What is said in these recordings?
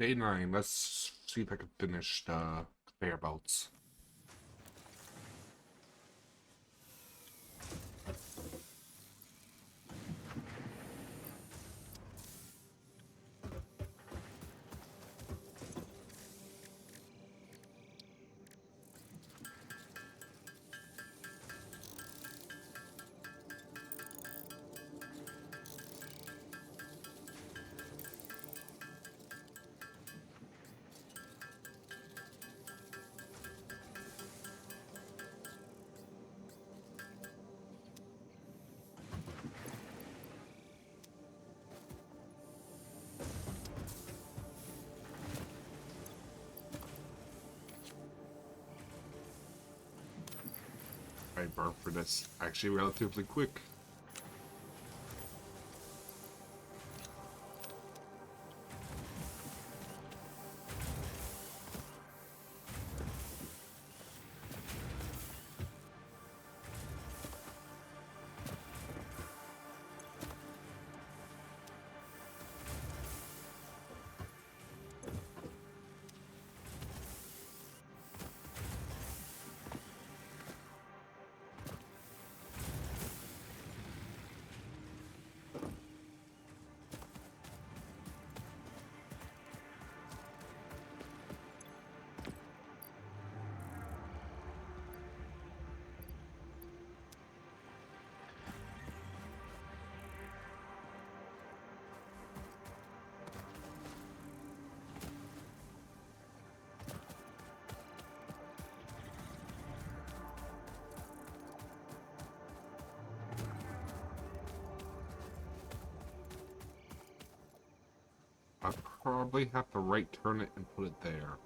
Day 9. Let's see if I can finish the conveyor belts. I burn for this actually relatively quick. I probably have to right turn it and put it there.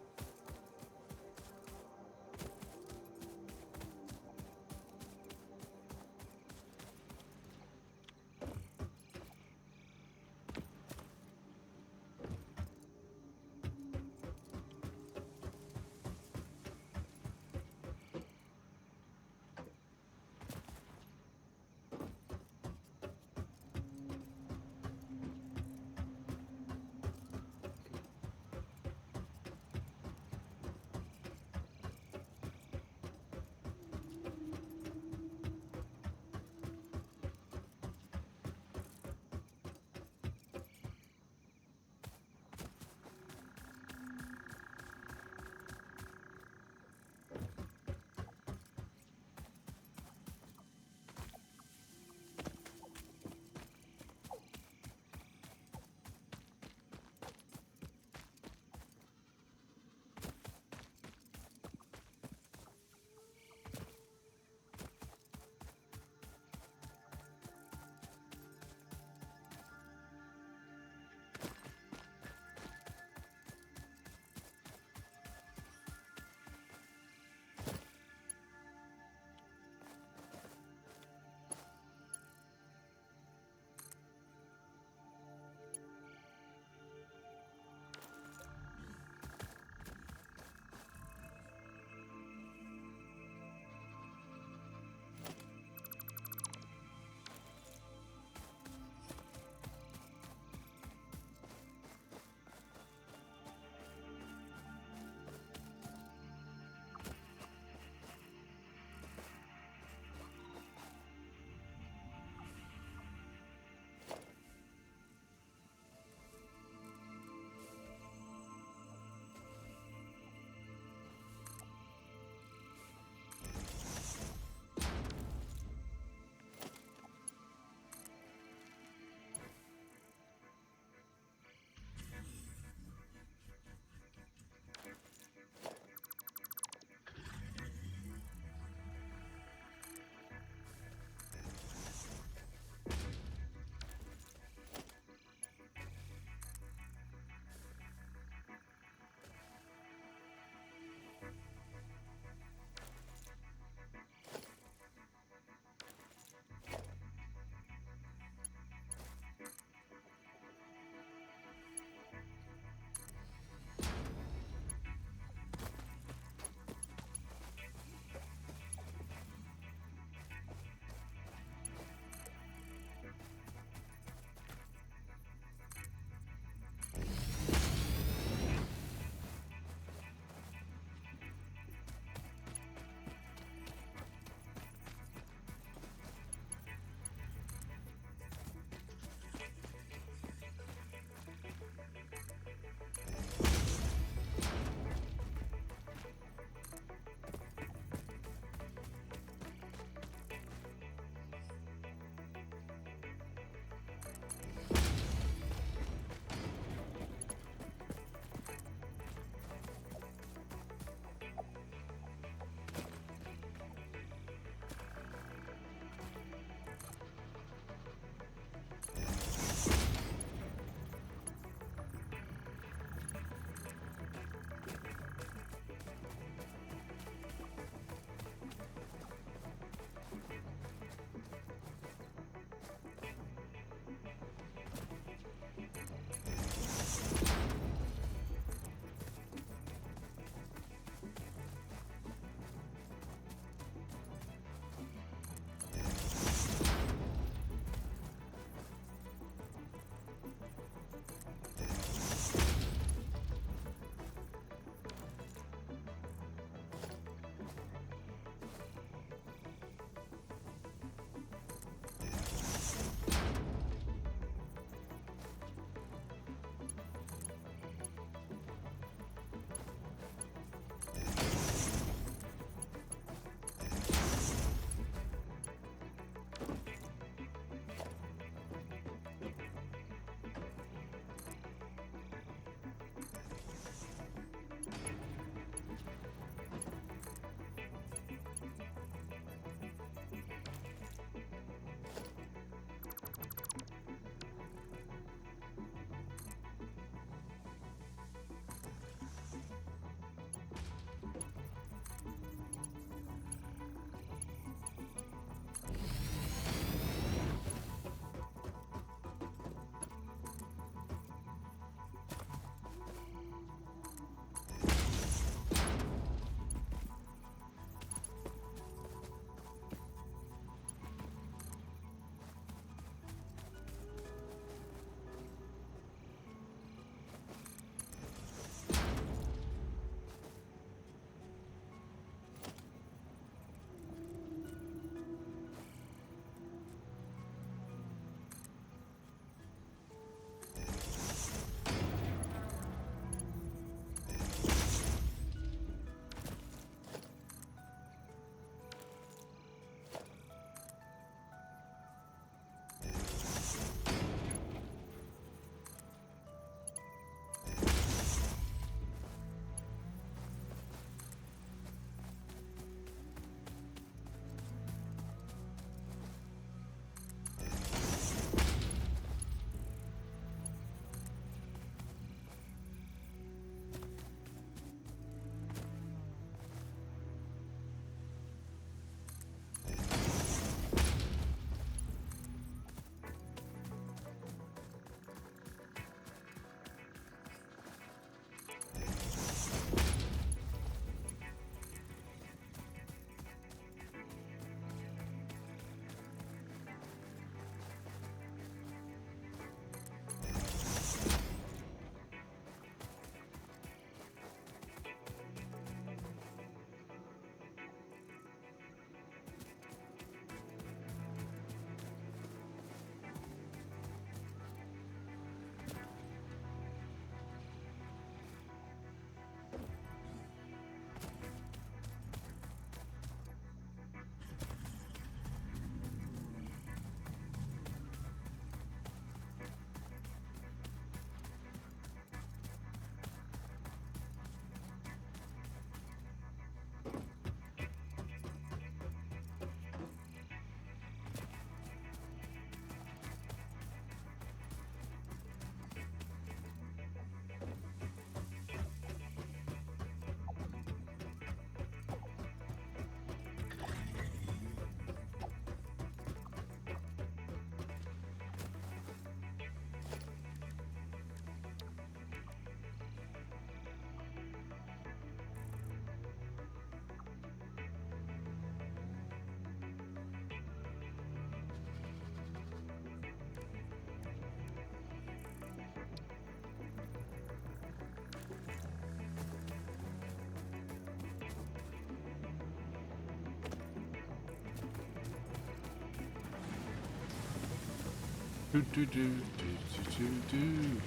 Do do do do do do do.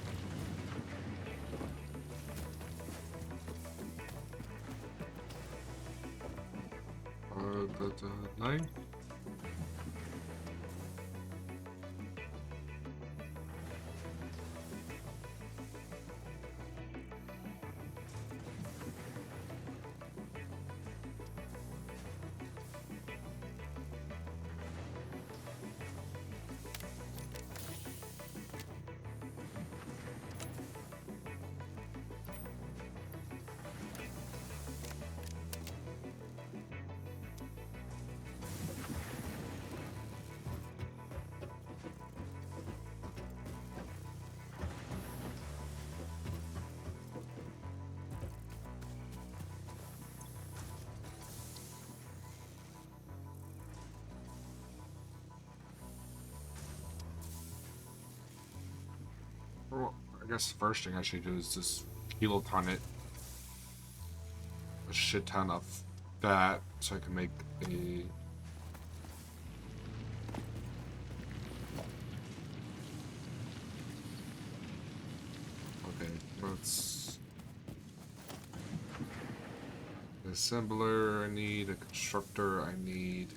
The 9. Well, I guess the first thing I should do is just kiloton it a shit ton of that so I can make a okay, let's an assembler I need, a constructor I need.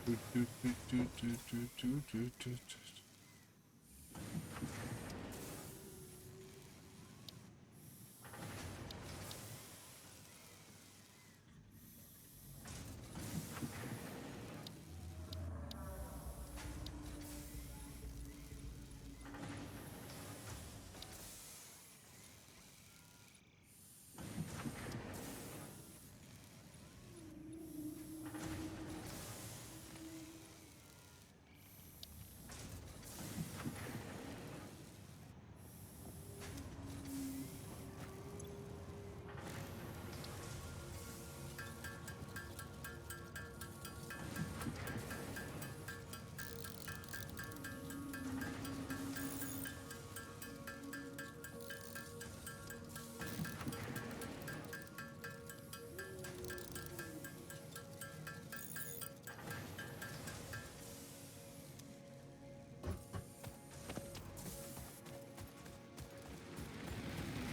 Do, do, do, do, do, do, do, do, do.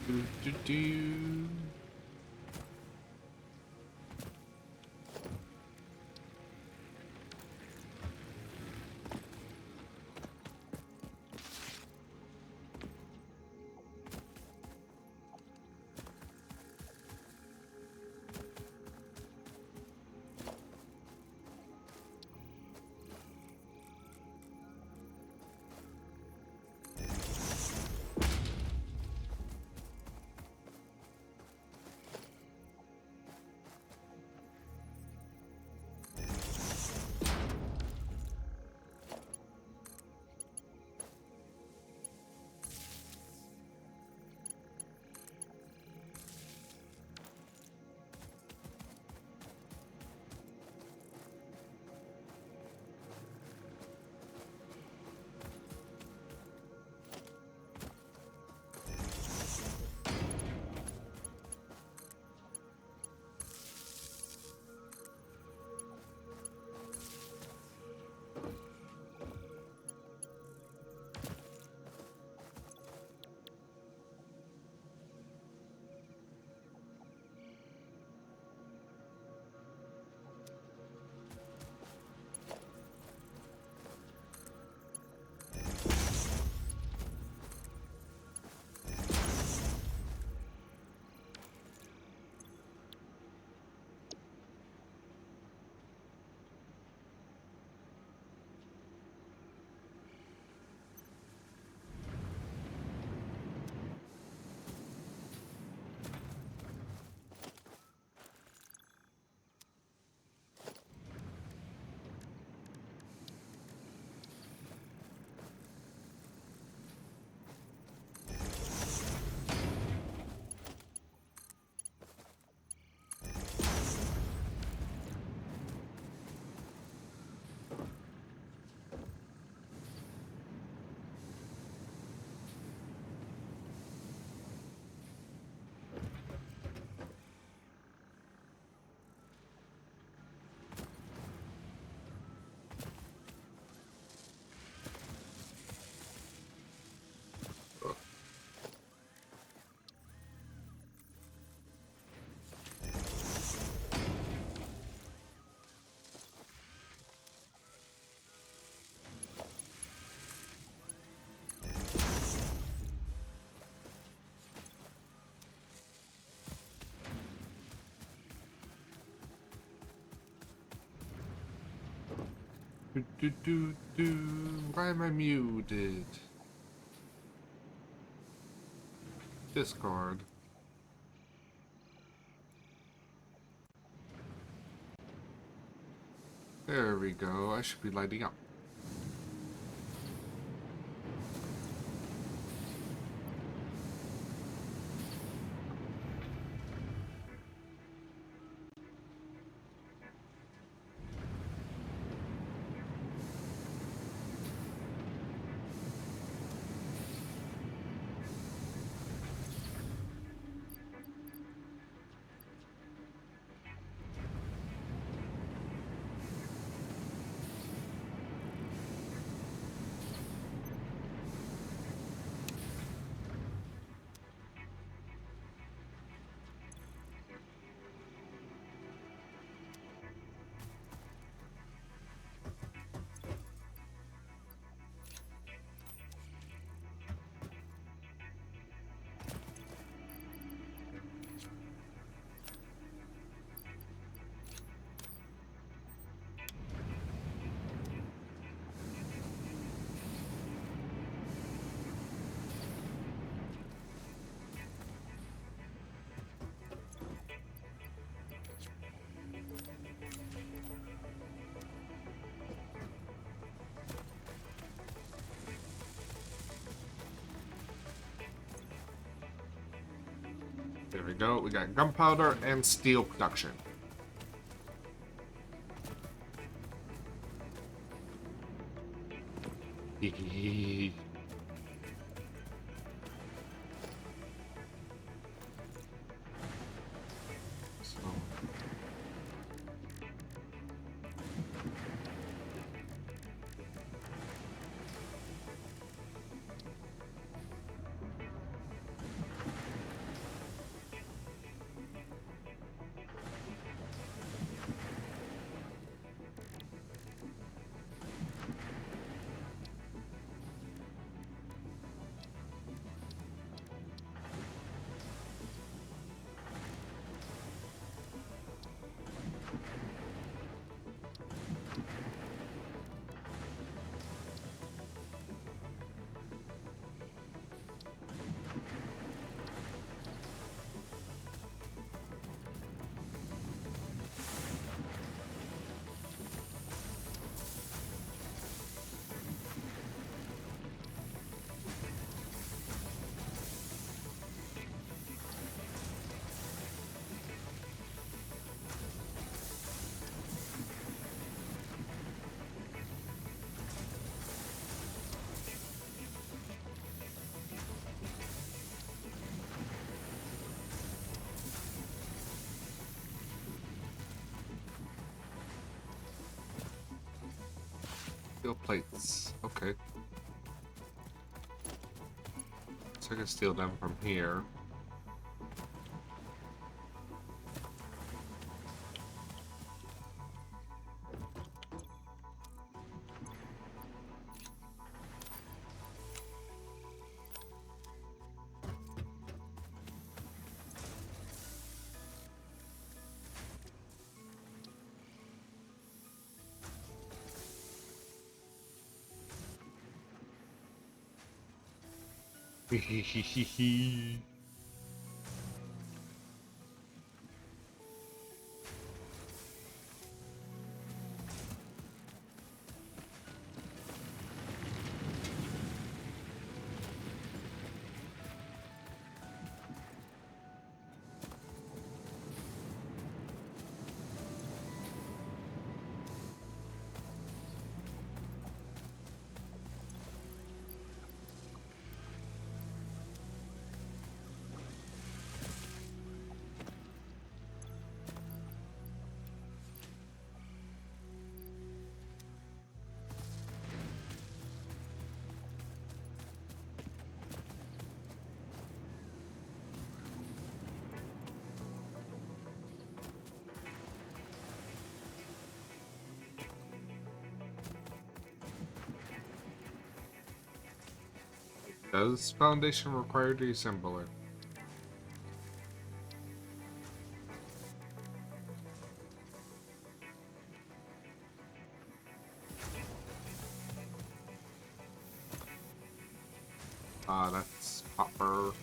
Do, do, do. Do, do, do, do. Why am I muted? Discard. There we go. I should be lighting up. There we go. We got gunpowder and steel production. So. Steel plates. Okay. So I can steal them from here. Does foundation require deassembler? That's copper.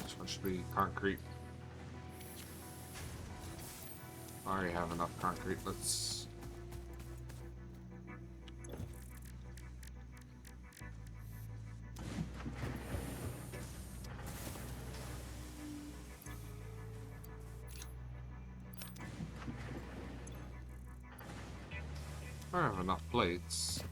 This one should be concrete. I already have enough concrete. Let's... I have enough plates.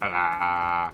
Ta-da!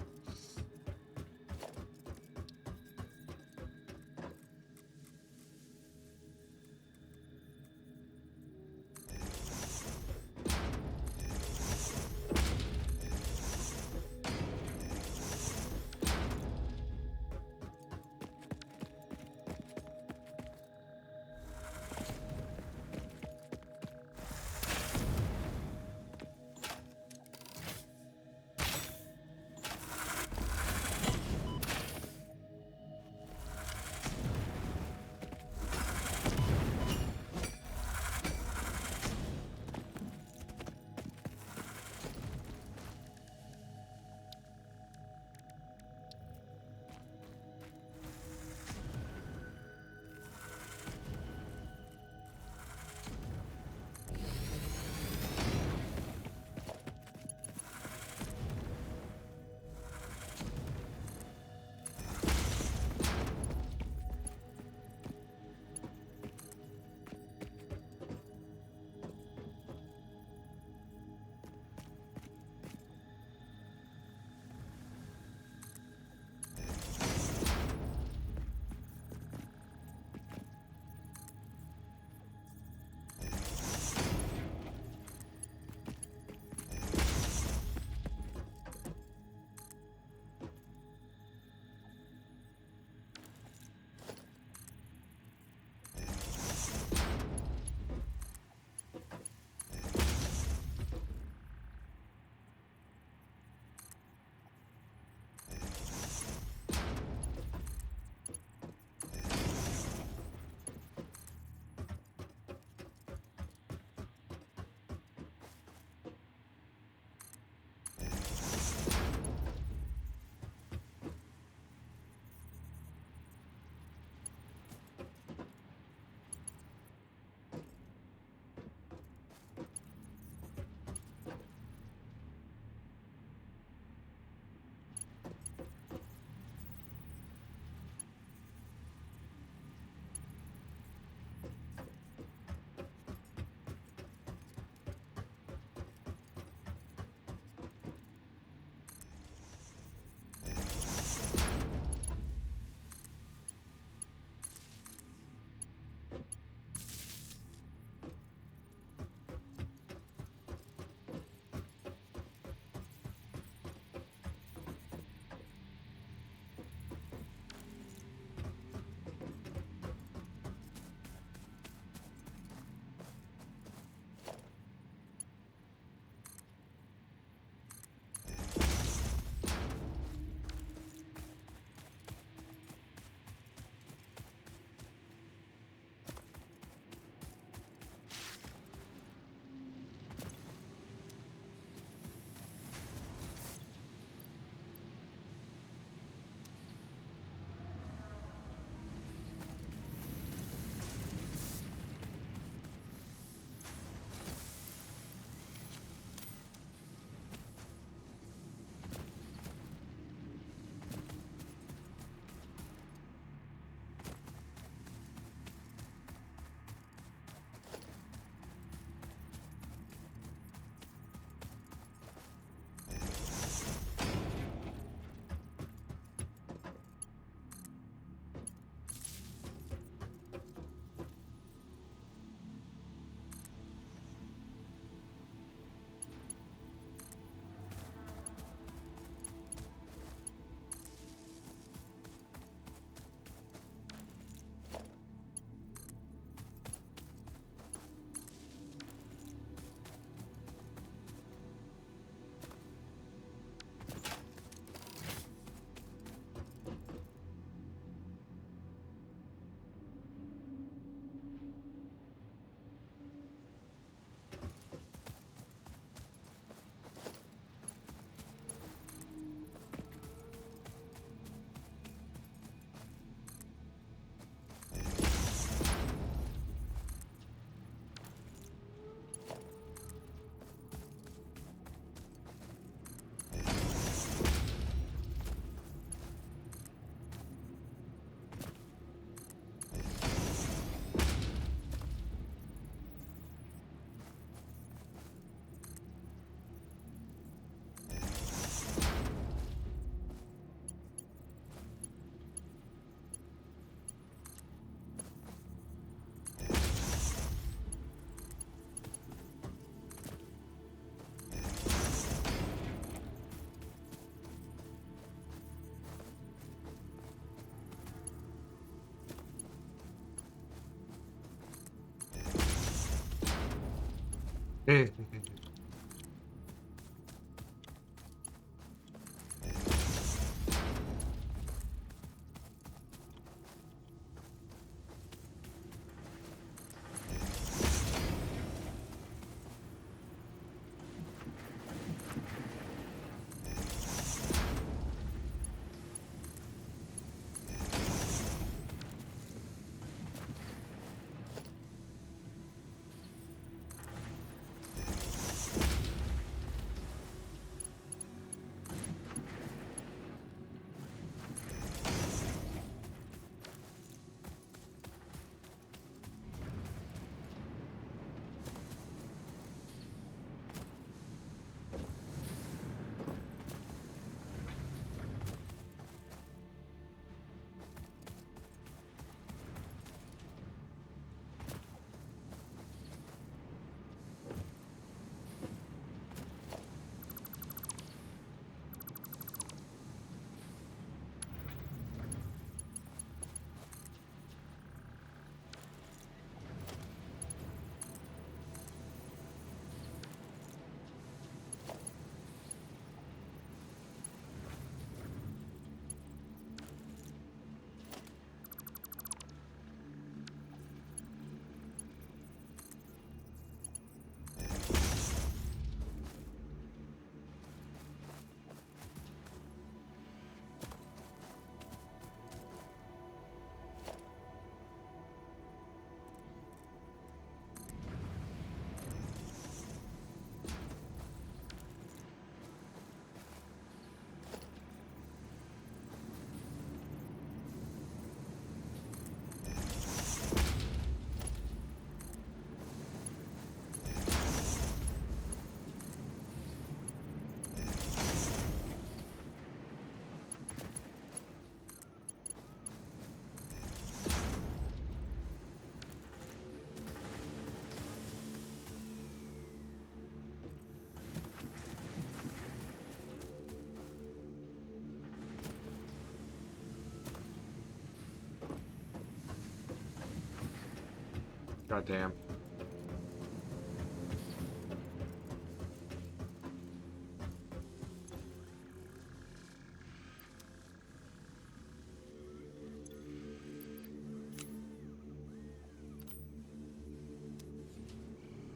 God damn.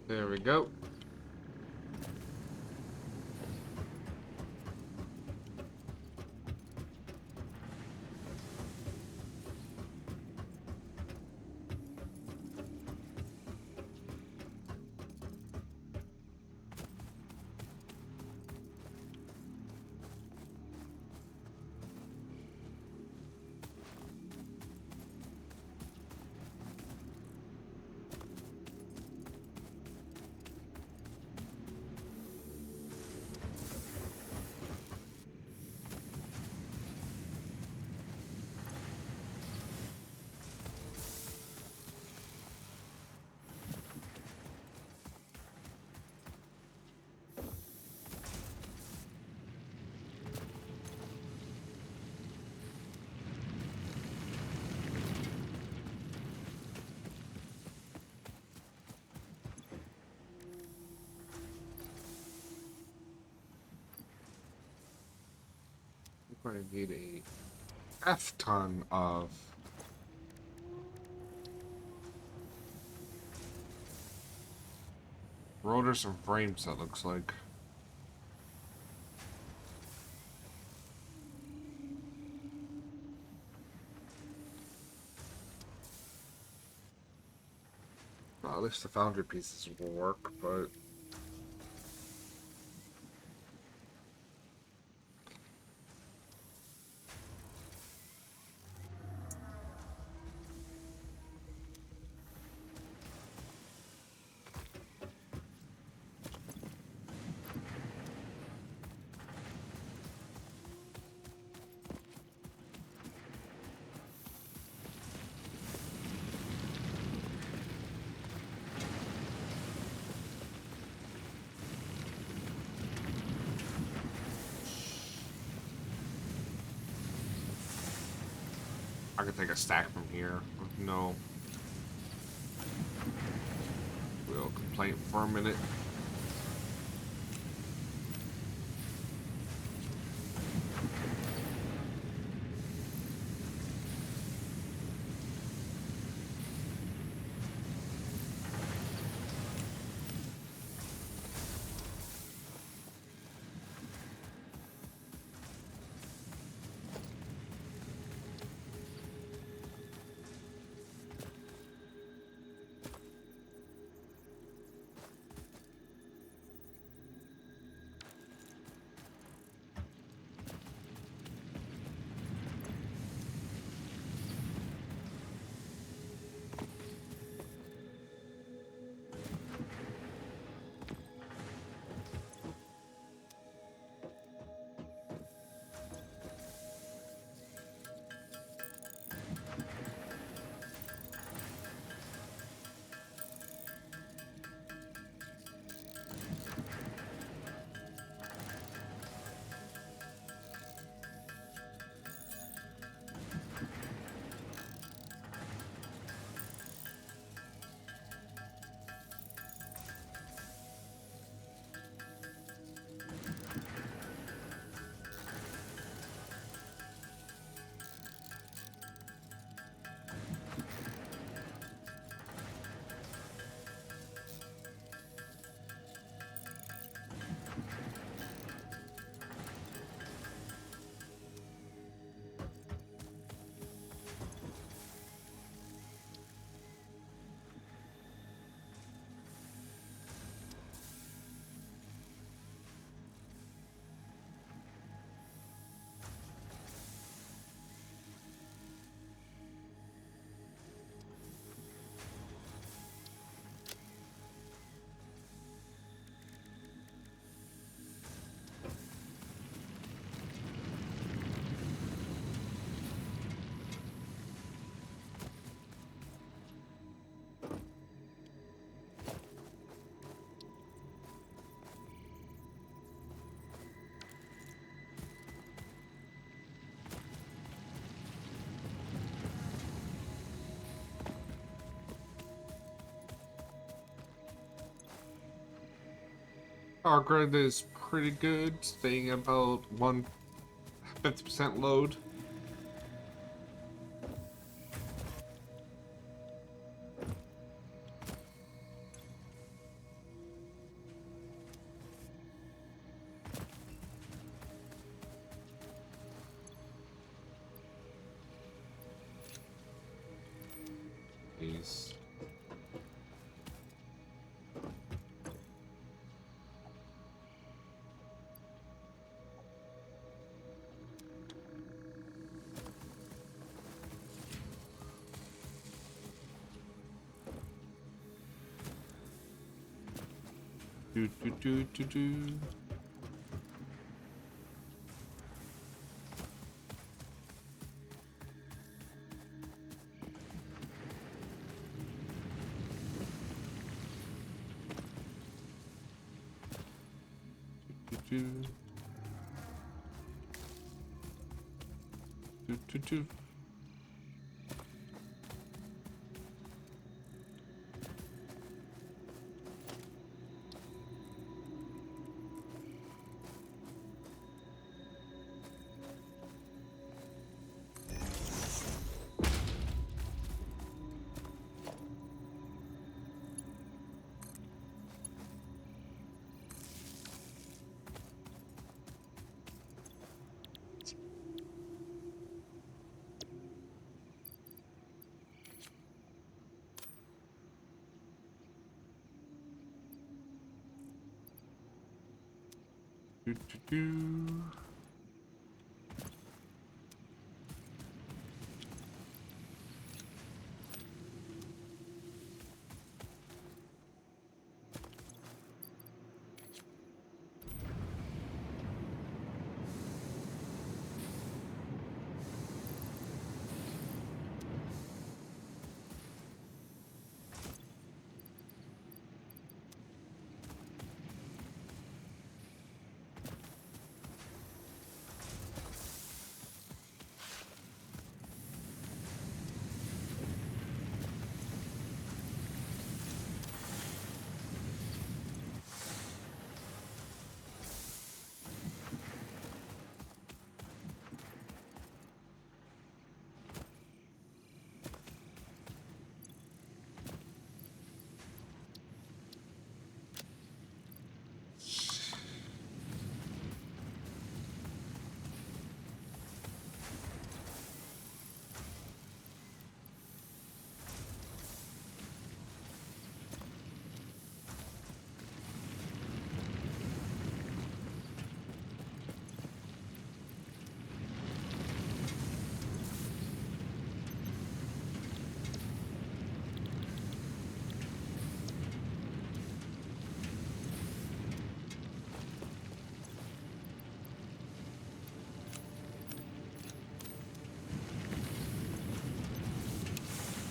There we go. We're going to need a F ton of rotors and frames, that looks like. Well, at least the foundry pieces will work, but I could take a stack from here with no real complaint for a minute. Our grid is pretty good, staying about 150% load. Please. Do do do do do. Do do do do. Do do do.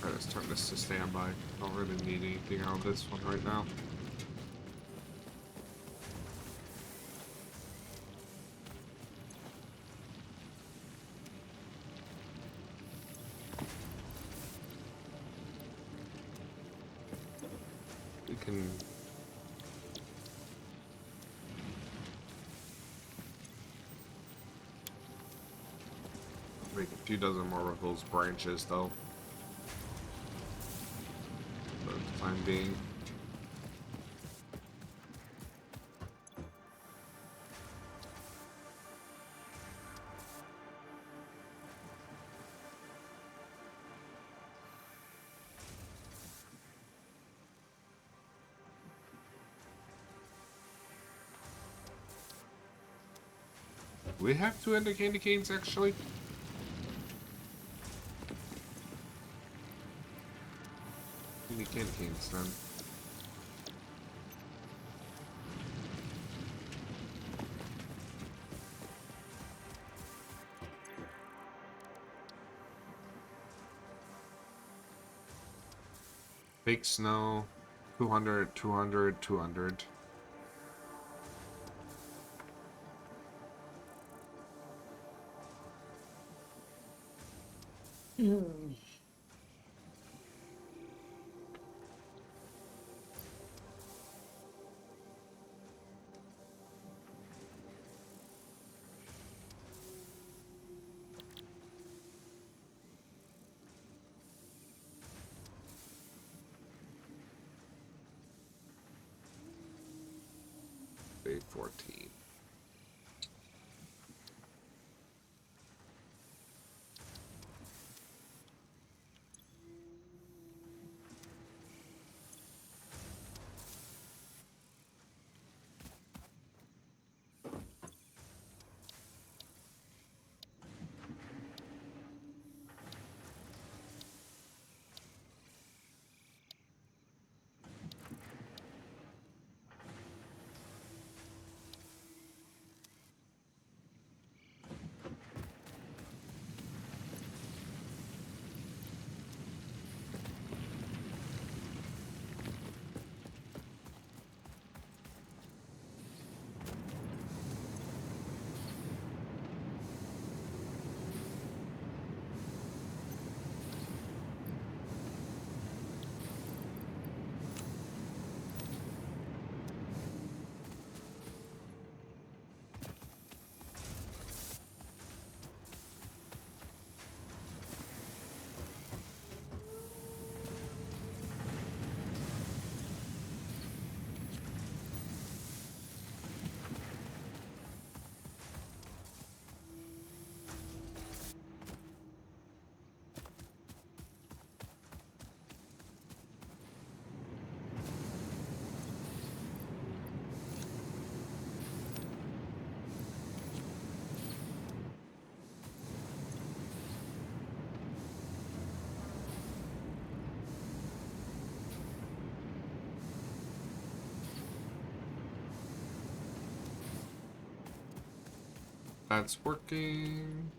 Alright, let's turn this to standby. Don't really need anything out of this one right now. We can make a few dozen more of those branches though. For the time being. Do we have two ender candy canes actually? Candy canes then. Fake snow, 200, 200, 200. 814. That's working.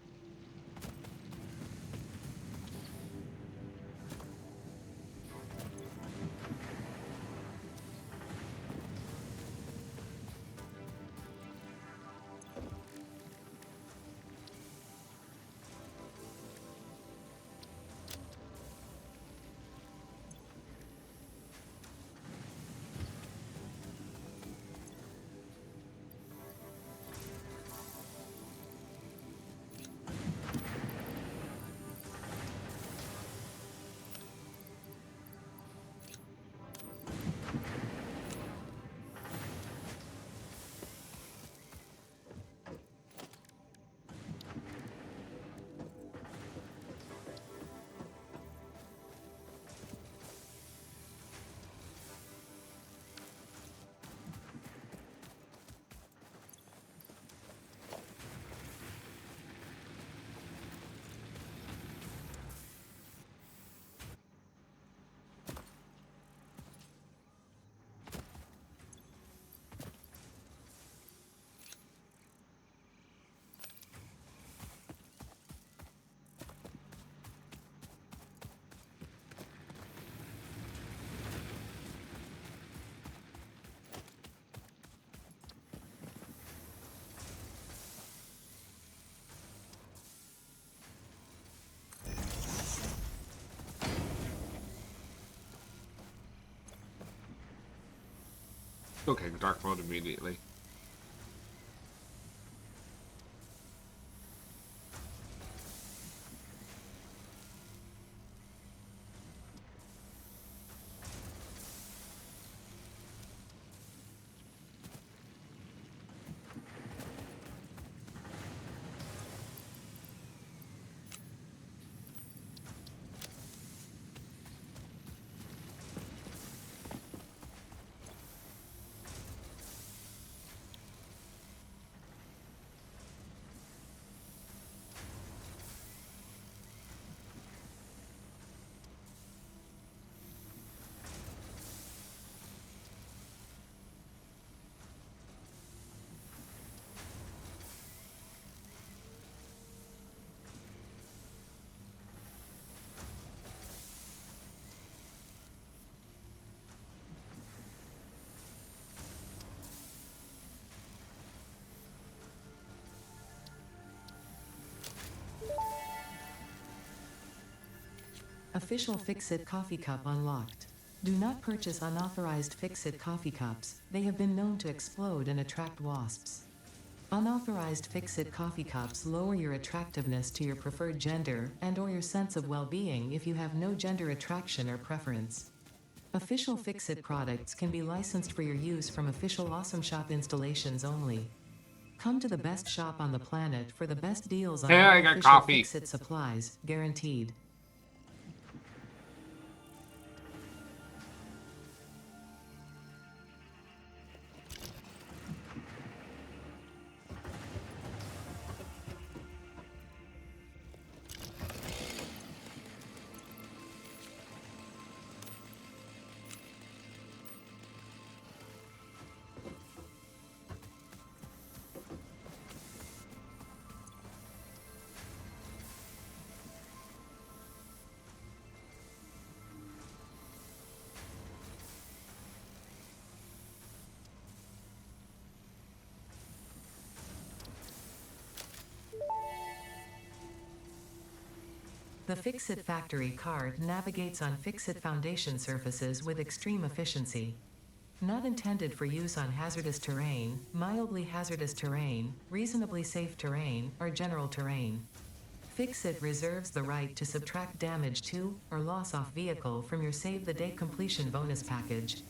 Okay, dark mode immediately. Official Fix-It coffee cup unlocked. Do not purchase unauthorized Fix-It coffee cups. They have been known to explode and attract wasps. Unauthorized Fix-It coffee cups lower your attractiveness to your preferred gender and or your sense of well-being if you have no gender attraction or preference. Official Fix-It products can be licensed for your use from official Awesome Shop installations only. Come to the best shop on the planet for the best deals on Hey, all I got official coffee. Fix-It supplies, guaranteed. The Fix-It Factory card navigates on Fix-It foundation surfaces with extreme efficiency. Not intended for use on hazardous terrain, mildly hazardous terrain, reasonably safe terrain, or general terrain. Fix-It reserves the right to subtract damage to, or loss off vehicle from your Save the Day completion bonus package.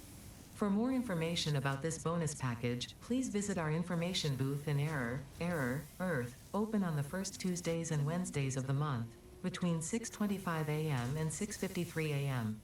For more information about this bonus package, please visit our information booth in Earth, open on the first Tuesdays and Wednesdays of the month, between 6:25 a.m. and 6:53 a.m.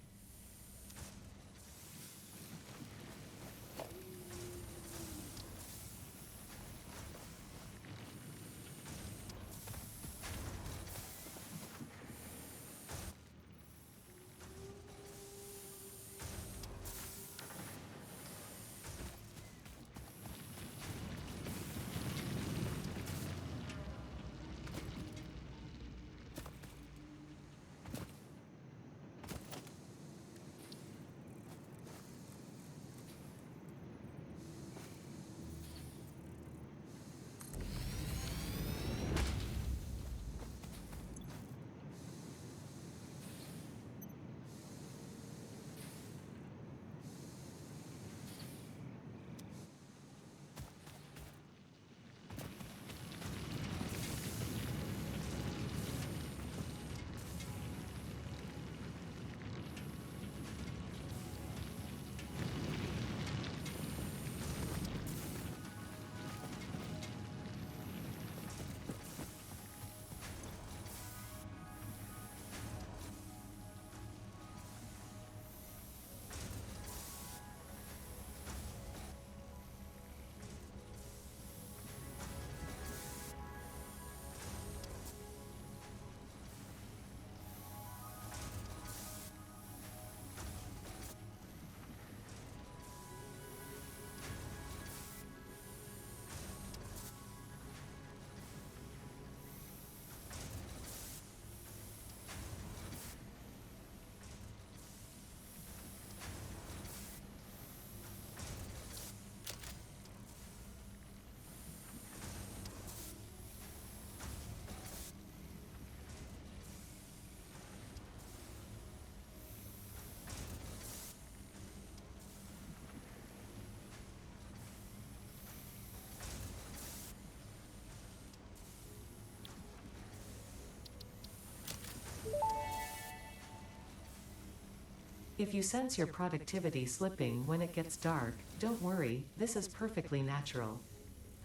If you sense your productivity slipping when it gets dark, don't worry, this is perfectly natural.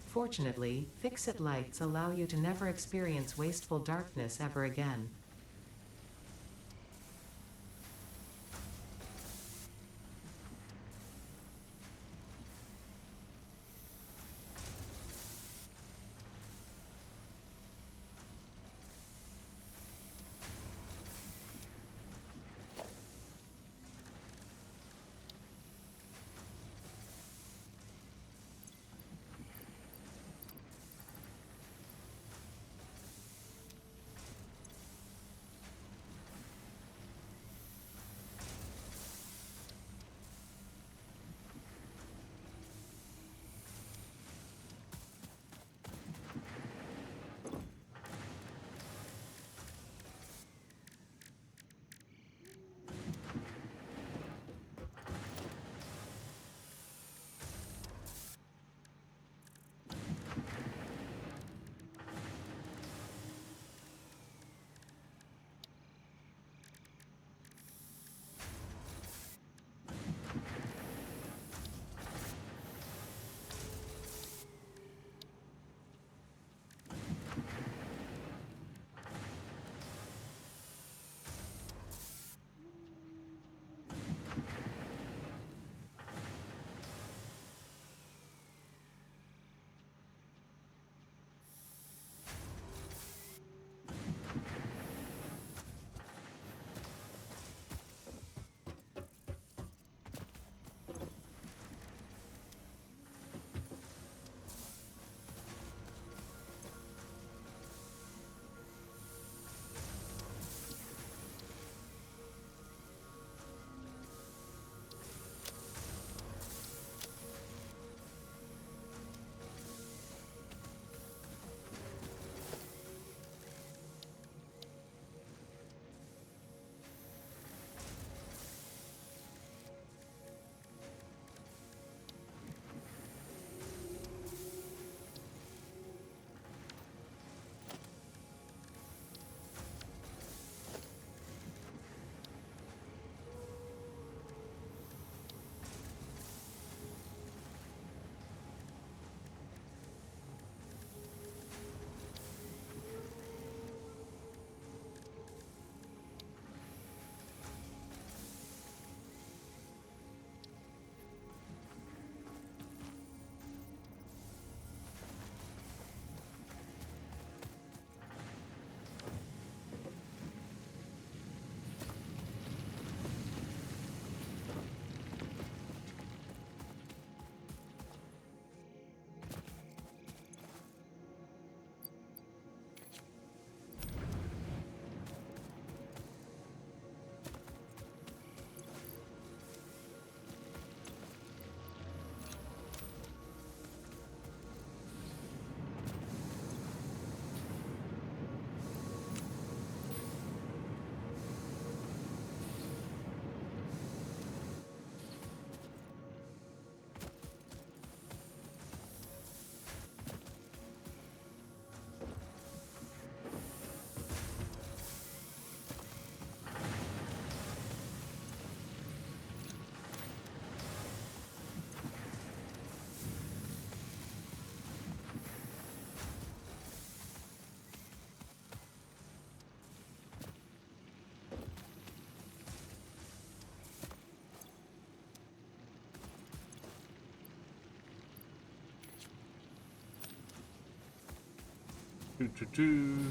Fortunately, Fix-It lights allow you to never experience wasteful darkness ever again.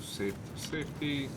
Safe for safety.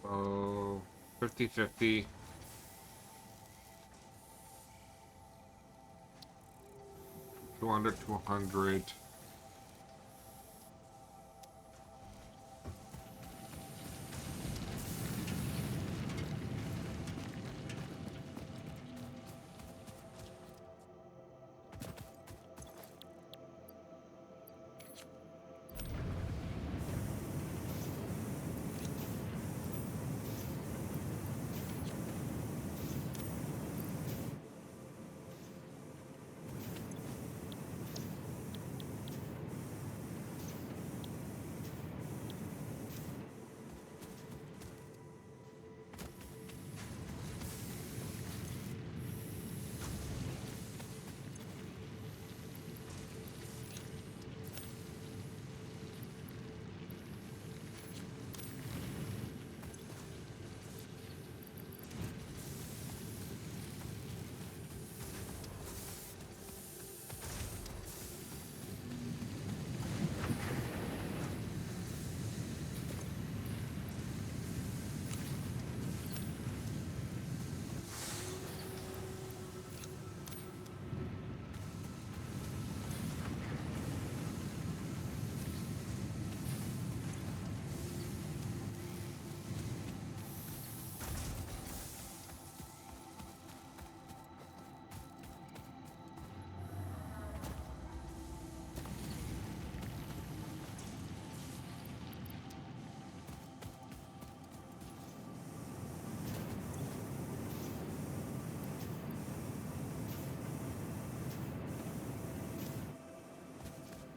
Oh, 50-50. 200 to 100.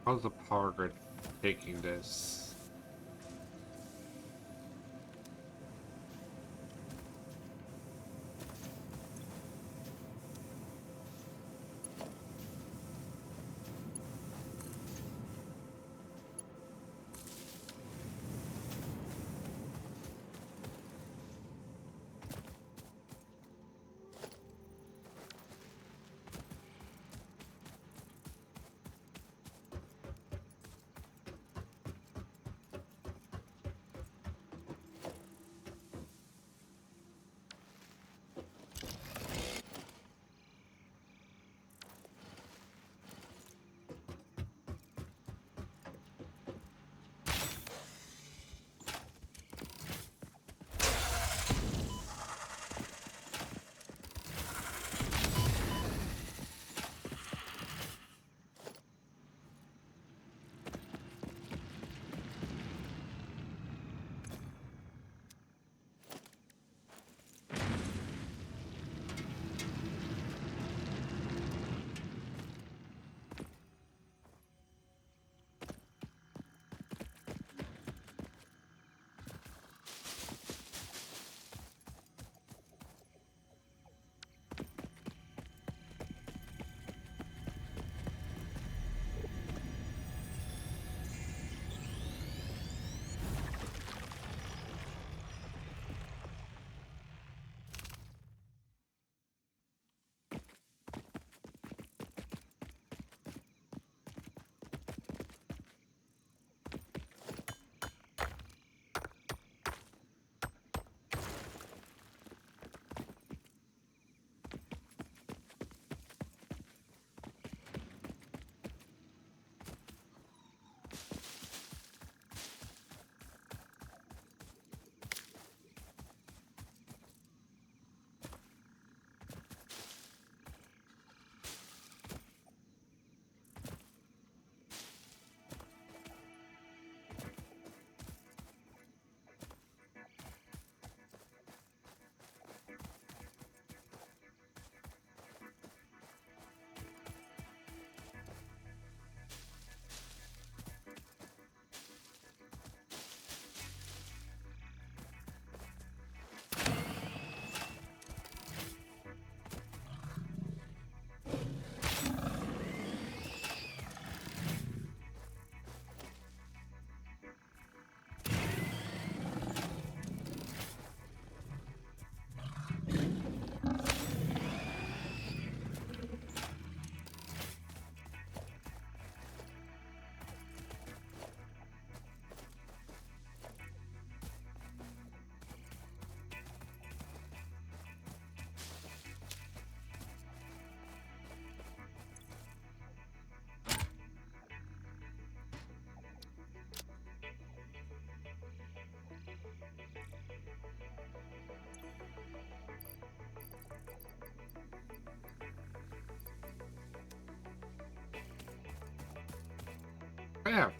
How's the power grid taking this?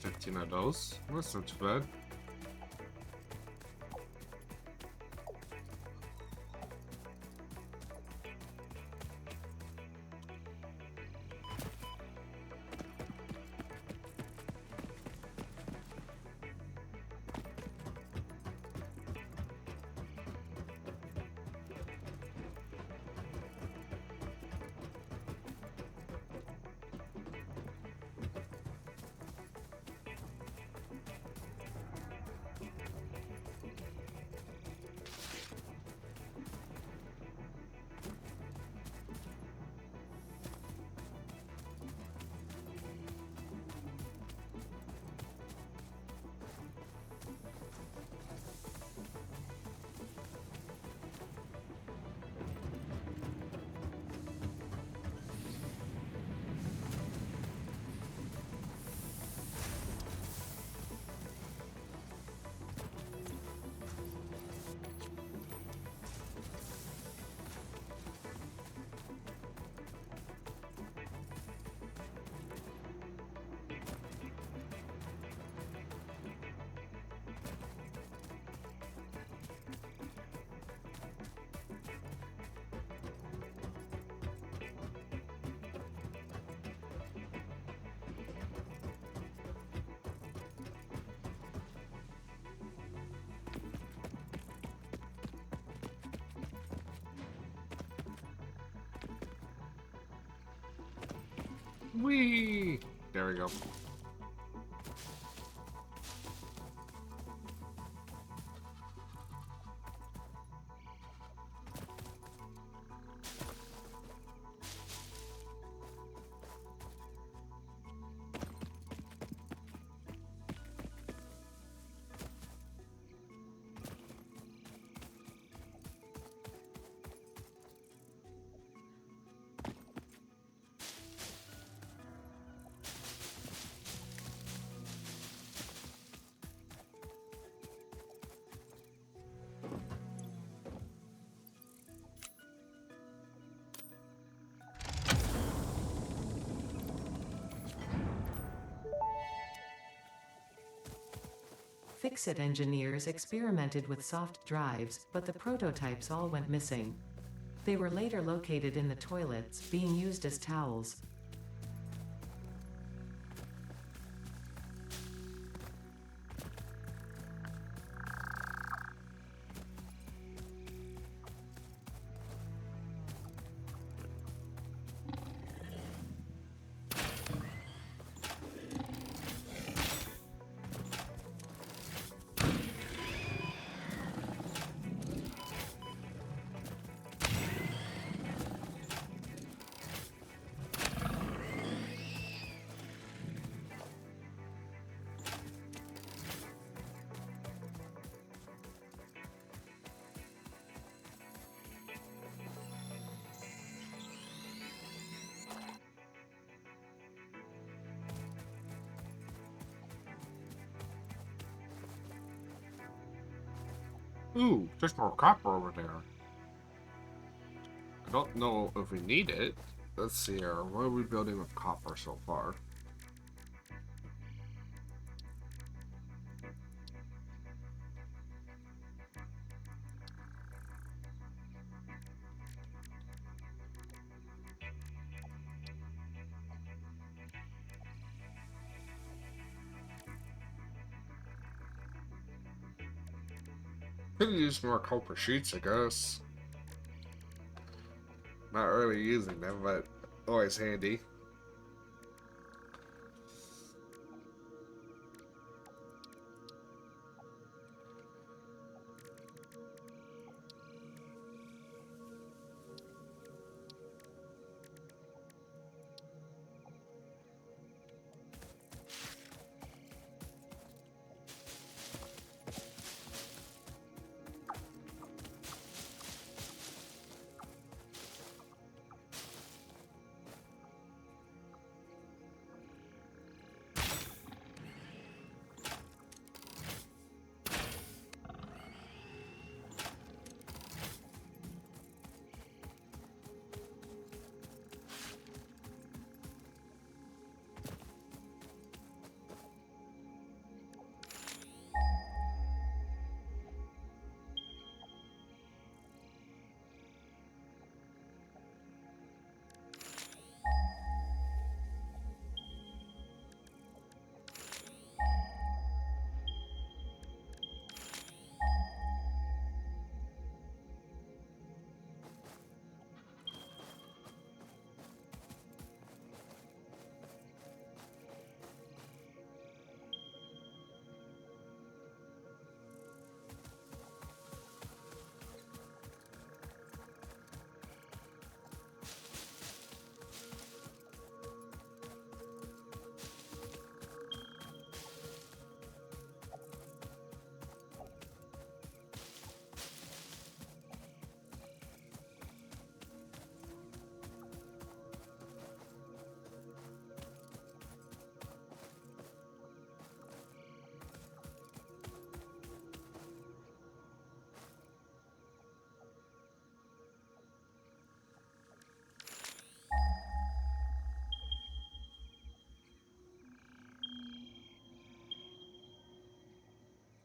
15 of those. That's not too bad. Whee! There we go. Fix-It engineers experimented with soft drives, but the prototypes all went missing. They were later located in the toilets, being used as towels. Ooh, there's more copper over there. I don't know if we need it. Let's see here. What are we building with copper so far? Could use more copper sheets, I guess. Not really using them, but always handy.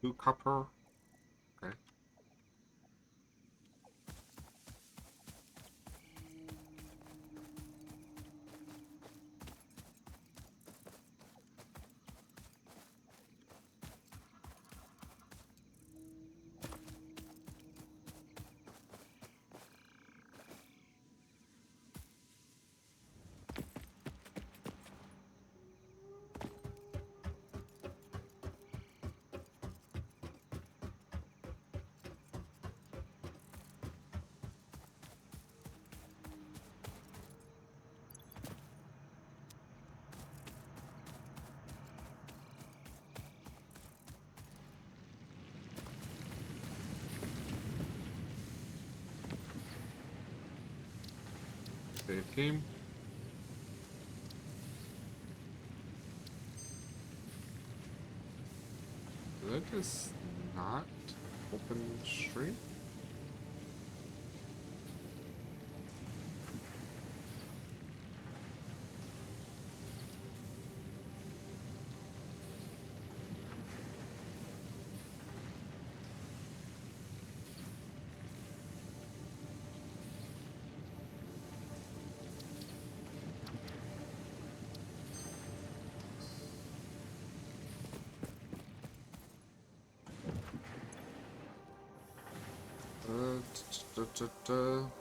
Two copper. Okay. Save game. Did I just not open stream?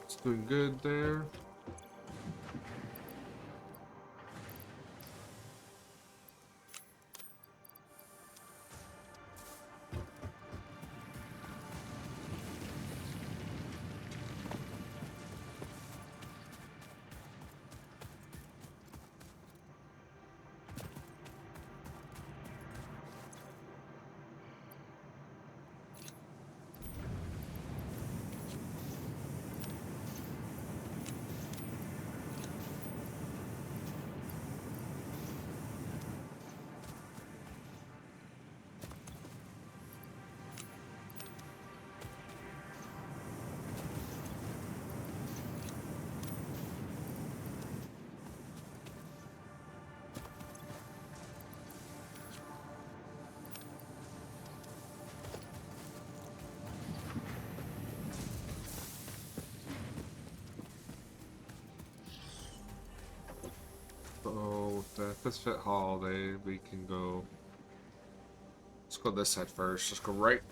It's doing good there. So the Fifth Fit Holiday, we can go. Let's go this side first. Let's go right.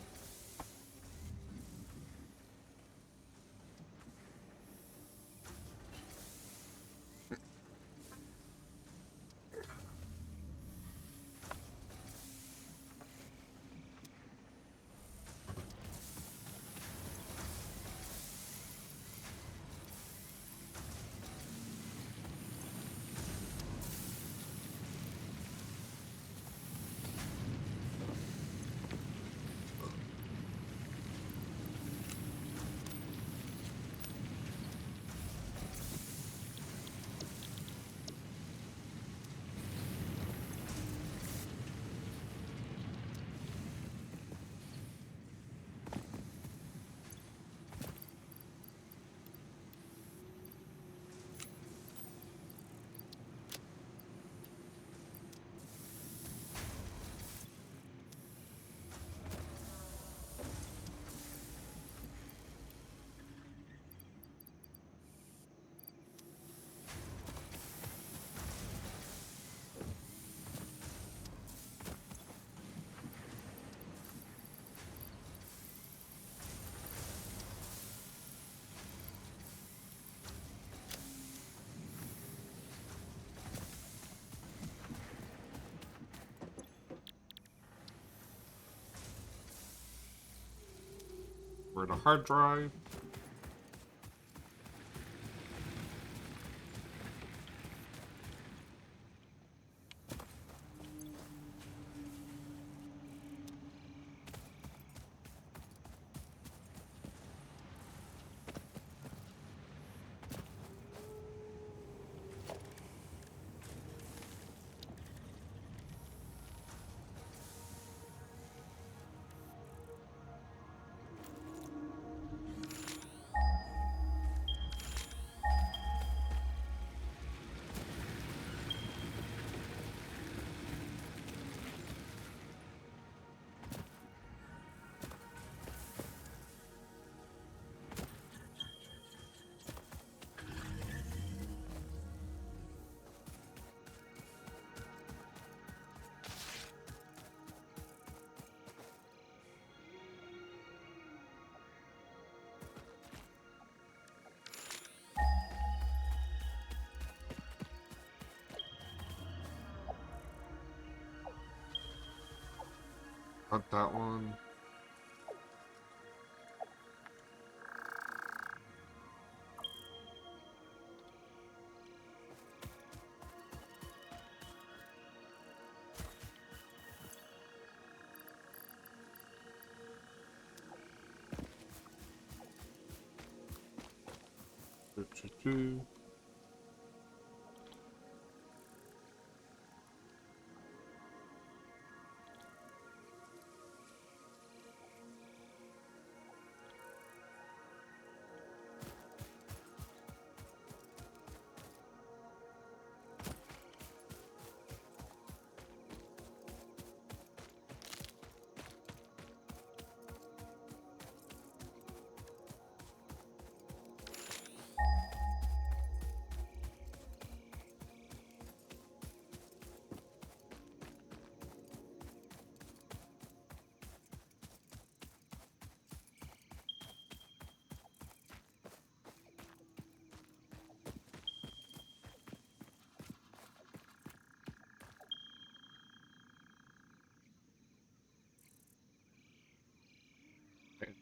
We're in a hard drive. Cut that one. Do, do, do. Okay.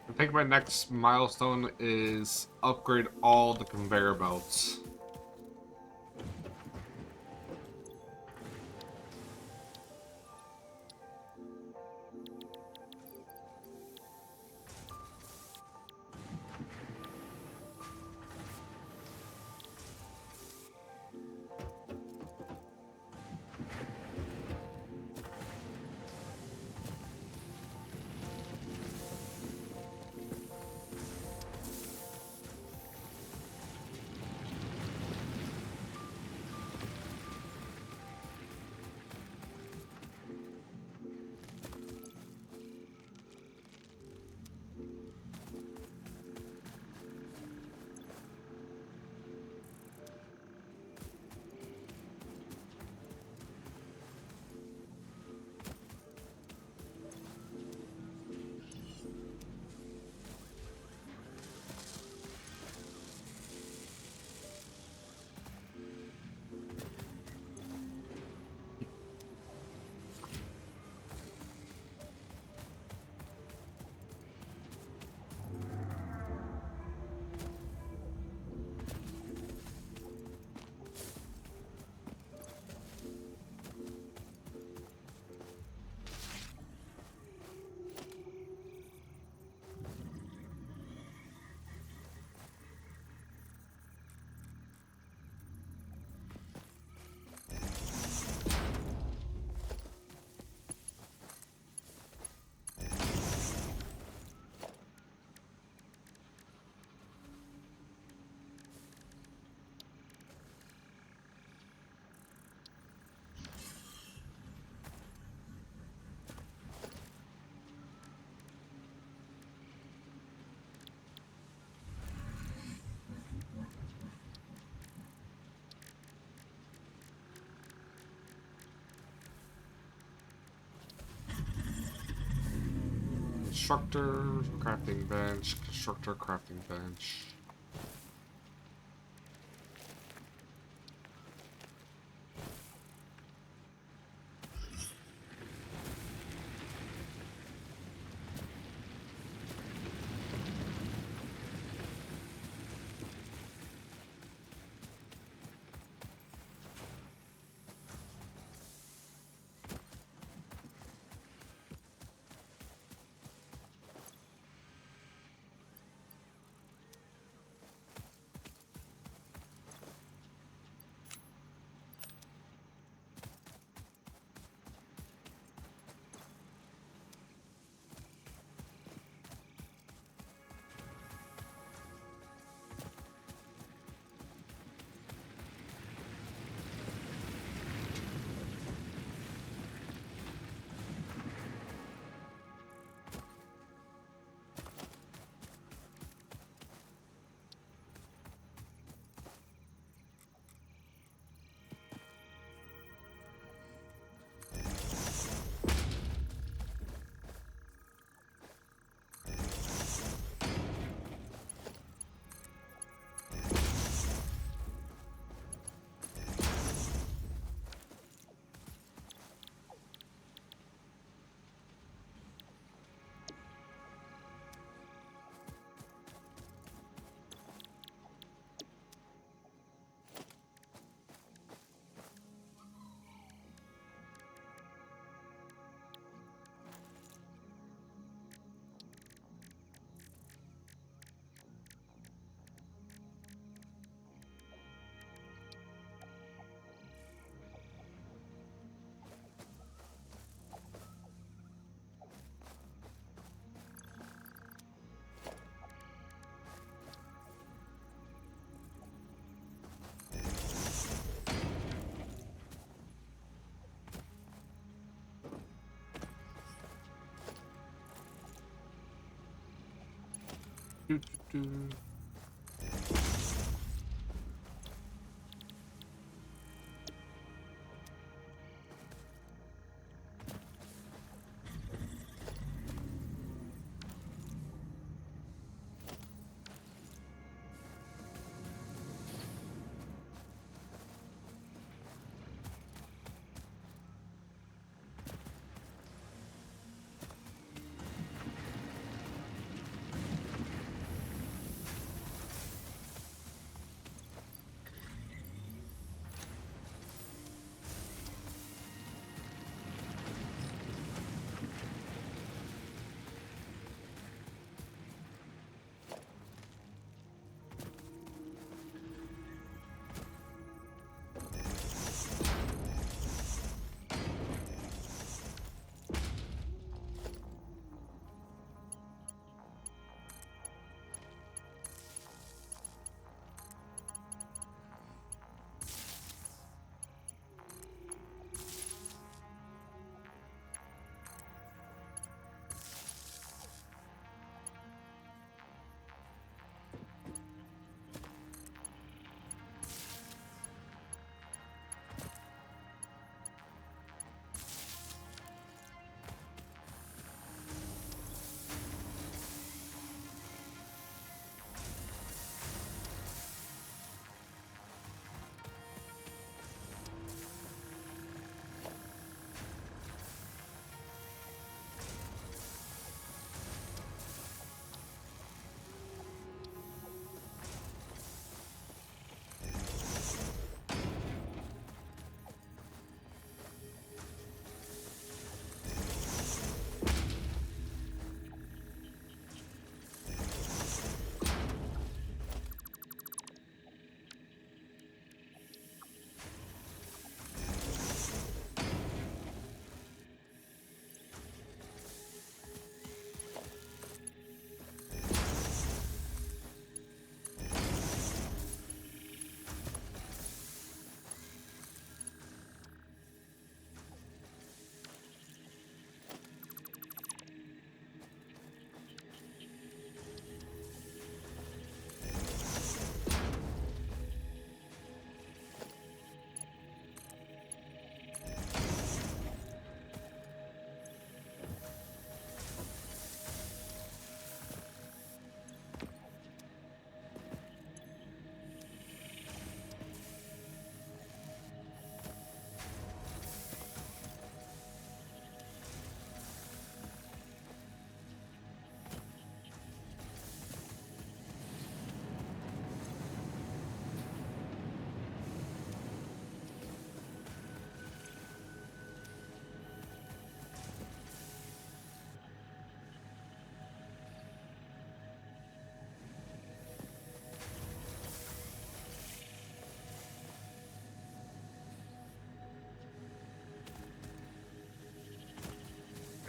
I think my next milestone is upgrade all the conveyor belts. constructor, crafting bench, constructor, crafting bench. Do, do, do.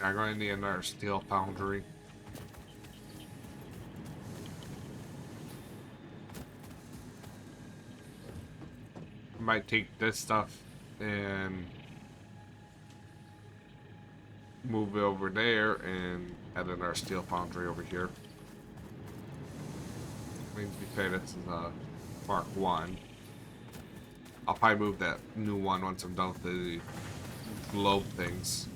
I'm going to need another steel foundry. I might take this stuff and move it over there and add another steel foundry over here. I mean, to be fair, this is a Mark 1. I'll probably move that new one once I'm done with the globe things.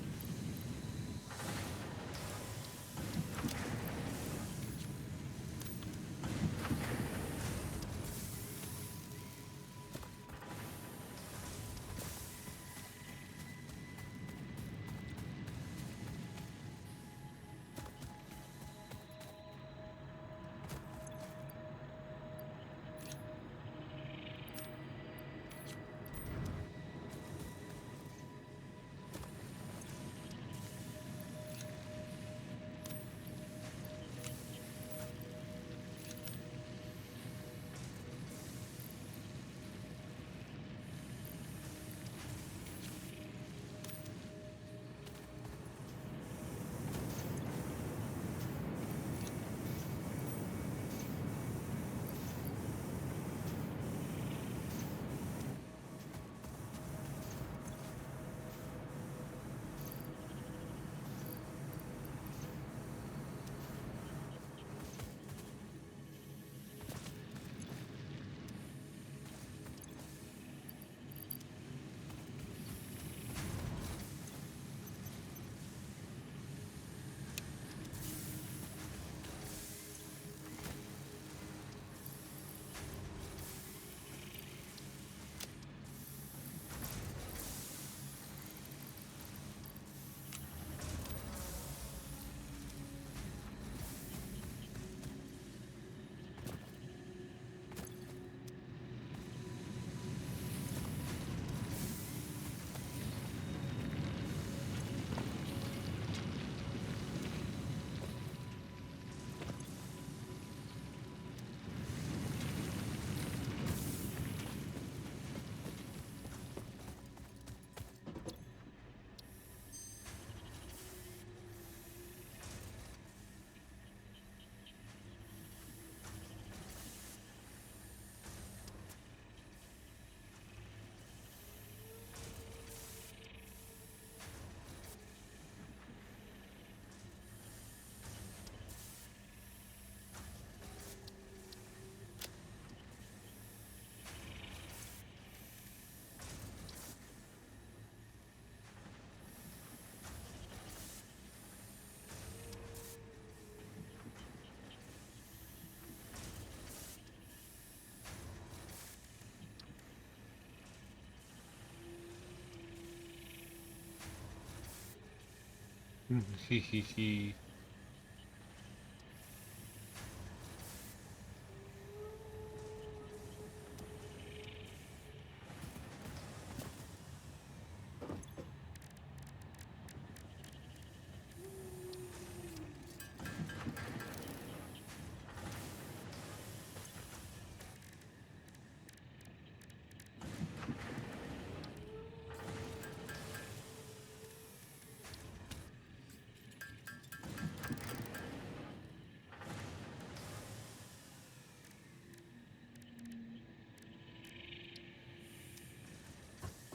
Hehehe.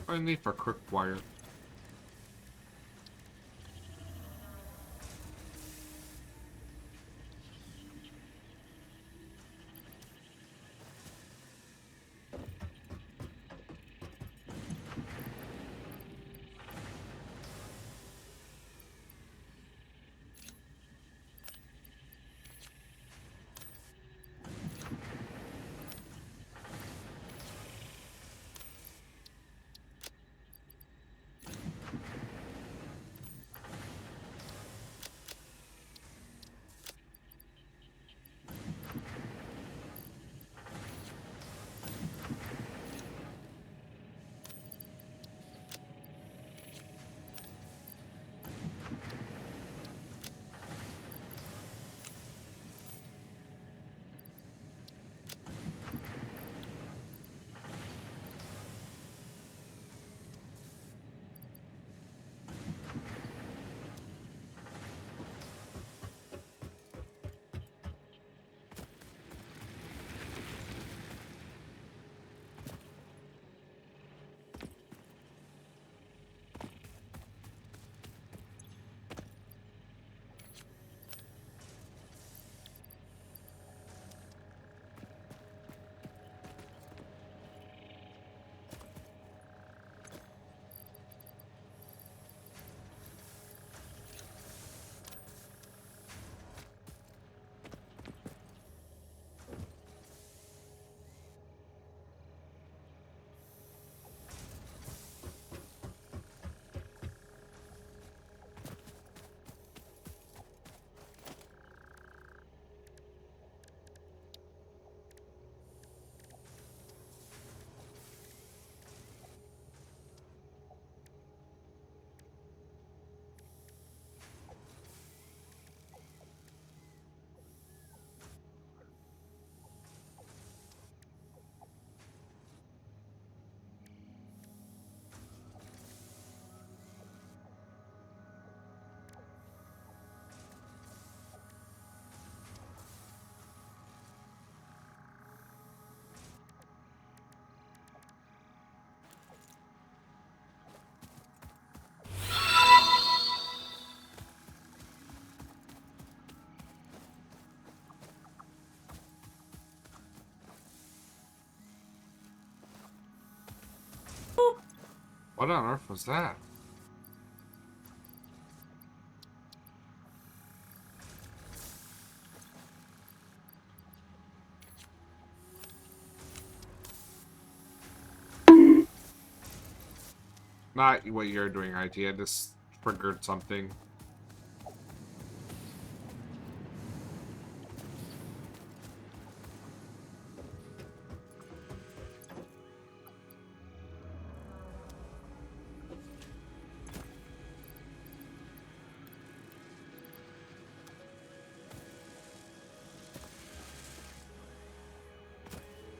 What do I need for quick wire? What on earth was that? Not what you're doing, IT. I just triggered something.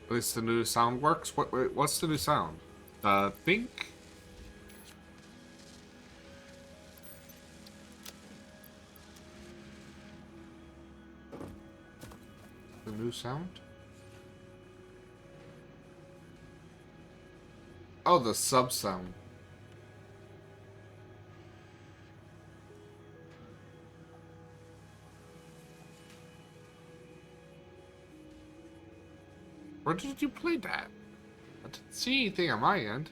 At least the new sound works. What's the new sound? The think? The new sound? Oh, the sub sound. Where did you play that? I didn't see anything on my end.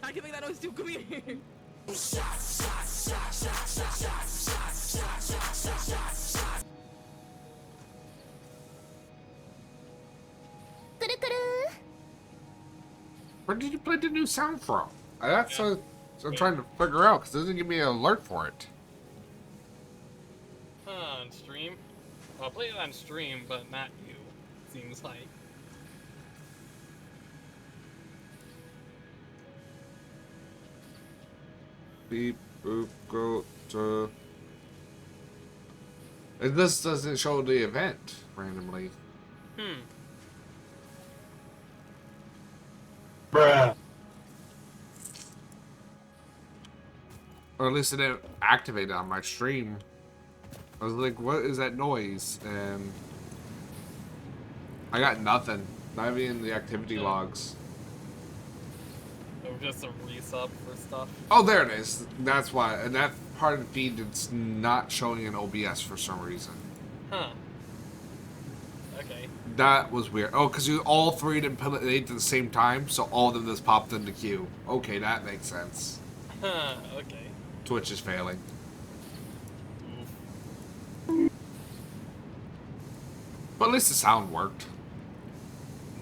I can make that noise too. Come here. Where did you play the new sound from? That's Yeah. I'm trying to figure out because it doesn't give me an alert for it. On stream. Well, I played it on stream, but not you. Seems like. Beep, boop, go to. And this doesn't show the event randomly. Hmm. Bruh. Or at least it didn't activate it on my stream. I was like, what is that noise? And I got nothing. Not even the activity Yeah. logs. It was just a resub for stuff. Oh, there it is. That's why. And that part of the feed is not showing in OBS for some reason. Huh. Okay. That was weird. Oh, because all three didn't play at the same time, so all of them just popped in the queue. Okay, that makes sense. Huh. Okay. Twitch is failing. Oof. But at least the sound worked.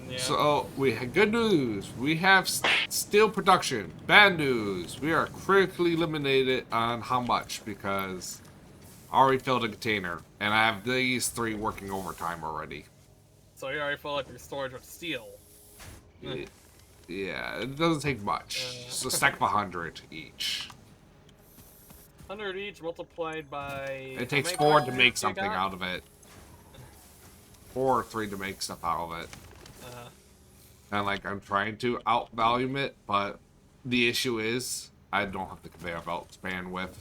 Yeah. So, we had good news. We have steel production. Bad news. We are critically limited on how much because I already filled a container. And I have these three working overtime already. So you already filled up your storage with steel. Yeah, it doesn't take much. So stack of 100 each. 100 each multiplied by. It takes how many 4 to boxes make you something got? out of it. 4 or 3 to make stuff out of it. And like I'm trying to outvalue it, but the issue is I don't have the conveyor belt's bandwidth.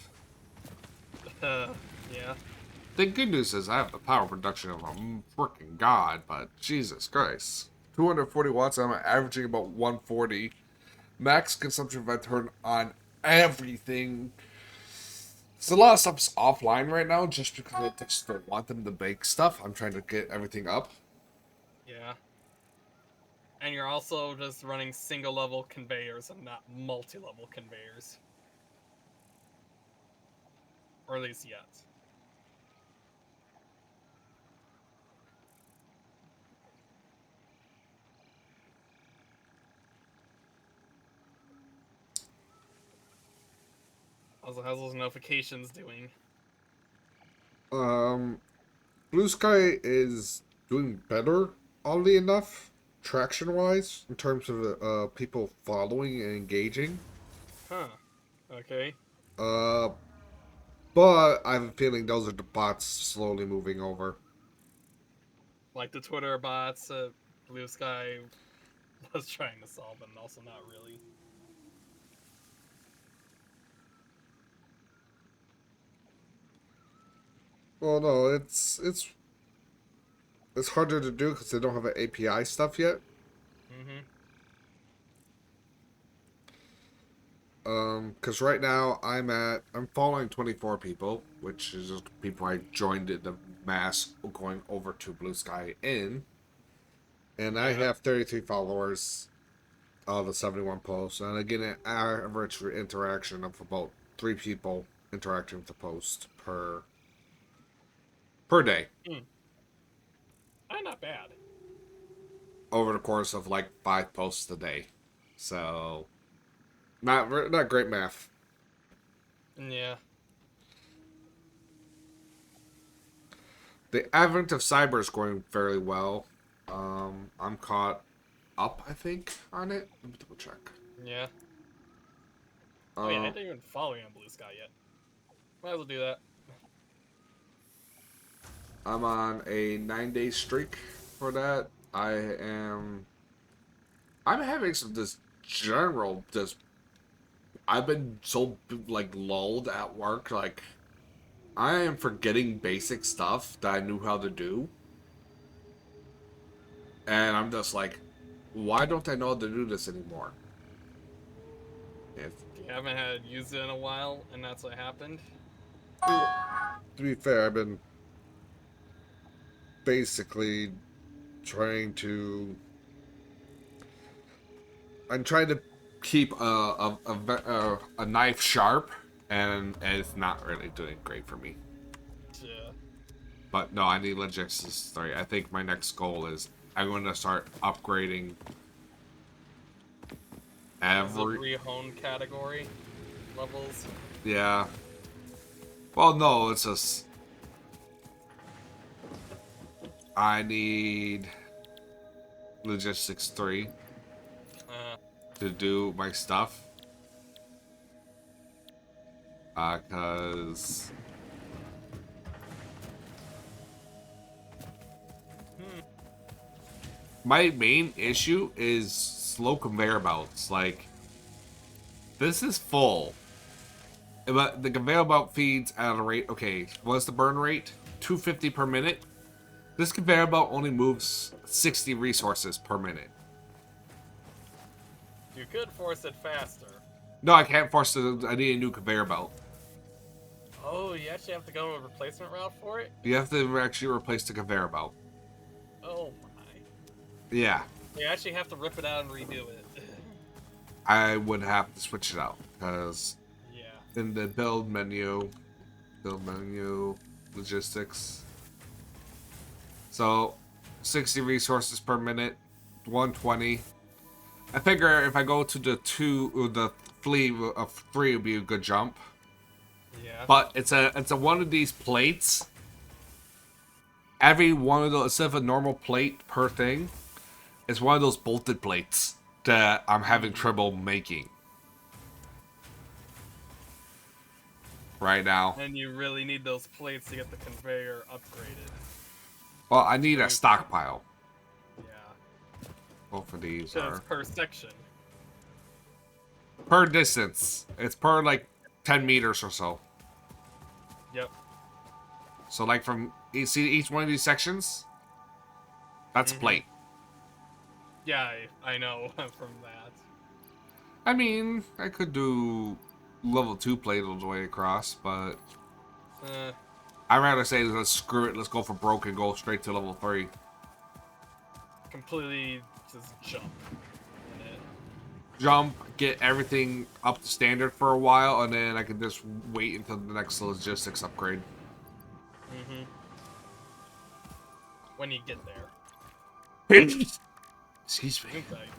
Yeah. The good news is I have the power production of a freaking god, but Jesus Christ. 240 watts, I'm averaging about 140. Max consumption if I turn on everything. So a lot of stuff's offline right now just because I just don't want them to bake stuff. I'm trying to get everything up. Yeah. And you're also just running single level conveyors and not multi level conveyors. Or at least yet. How's those notifications doing? Blue Sky is doing better, oddly enough, traction-wise, in terms of people following and engaging. Huh. Okay. Uh, But I have a feeling those are the bots slowly moving over. Like the Twitter bots, Blue Sky was trying to solve, and also not really. Well, no, it's harder to do because they don't have an API stuff yet. Mm-hmm. Because right now I'm following 24 people, which is just people I joined in the mass going over to Blue Sky in, and I Yeah. have 33 followers out of the 71 posts, and I get an average interaction of about 3 people interacting with the post per day Mm. Not bad. over the course of like 5 posts a day. So not great math. Yeah. The advent of cyber is going fairly well. I'm caught up, I think, on it. Let me double check. Yeah. Oh yeah, I Uh, didn't even follow you on Blue Sky yet. Might as well do that. I'm on a 9-day streak for that. I'm having some just general just. I've been so like lulled at work, like I am forgetting basic stuff that I knew how to do, and I'm just like, why don't I know how to do this anymore? If, You haven't had used it in a while, and that's what happened. to be fair, I've been basically trying to. I'm trying to keep a knife sharp, and it's not really doing great for me. Yeah. But no, I need logistics 3. I think my next goal is I'm going to start upgrading Is the every. rehone category levels? Yeah. Well, no, it's just I need logistics 3 Uh, to do my stuff. Cause hmm. my main issue is slow conveyor belts. Like this is full, but the conveyor belt feeds at a rate. Okay, what's the burn rate? 250 per minute. This conveyor belt only moves 60 resources per minute. You could force it faster. No, I can't force it. I need a new conveyor belt. Oh, you actually have to go to a replacement route for it? You have to actually replace the conveyor belt. Oh my. Yeah, You actually have to rip it out and redo it. I would have to switch it out because Yeah. in the build menu, logistics. So, 60 resources per minute, 120. I figure if I go to the fleet of 3 would be a good jump. Yeah. But it's a one of these plates. Every one of those, instead of a normal plate per thing, it's one of those bolted plates that I'm having trouble making right now. And you really need those plates to get the conveyor upgraded. Well, I need a Very- stockpile. Yeah. Both of these Because it's are per section. per distance. It's per like 10 meters or so. Yep. So like from you see each one of these sections, that's a plate. Yeah, I know from that. I mean, I could do level 2 plate all the way across, but Uh, I'd rather say let's screw it, let's go for broke and go straight to level 3. completely just jump in it. Jump, get everything up to standard for a while, and then I can just wait until the next logistics upgrade. When you get there. Excuse me. Okay.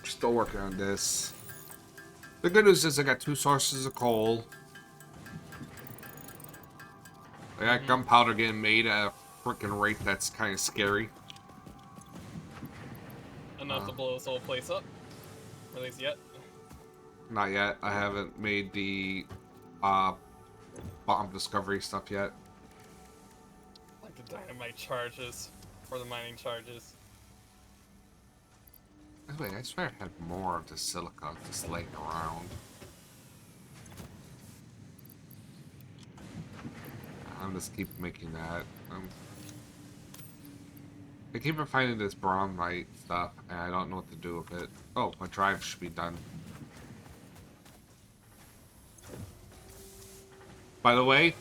Still working on this. The good news is I got 2 sources of coal. I got gunpowder getting made at a freaking rate that's kind of scary. Enough to blow this whole place up. Or at least yet. Not yet. I haven't made the bomb discovery stuff yet. Like the dynamite charges or the mining charges. By the way, I swear I had more of the silica just laying around. I'm just keep making that. I keep finding this bromite stuff, and I don't know what to do with it. Oh, my drive should be done. By the way,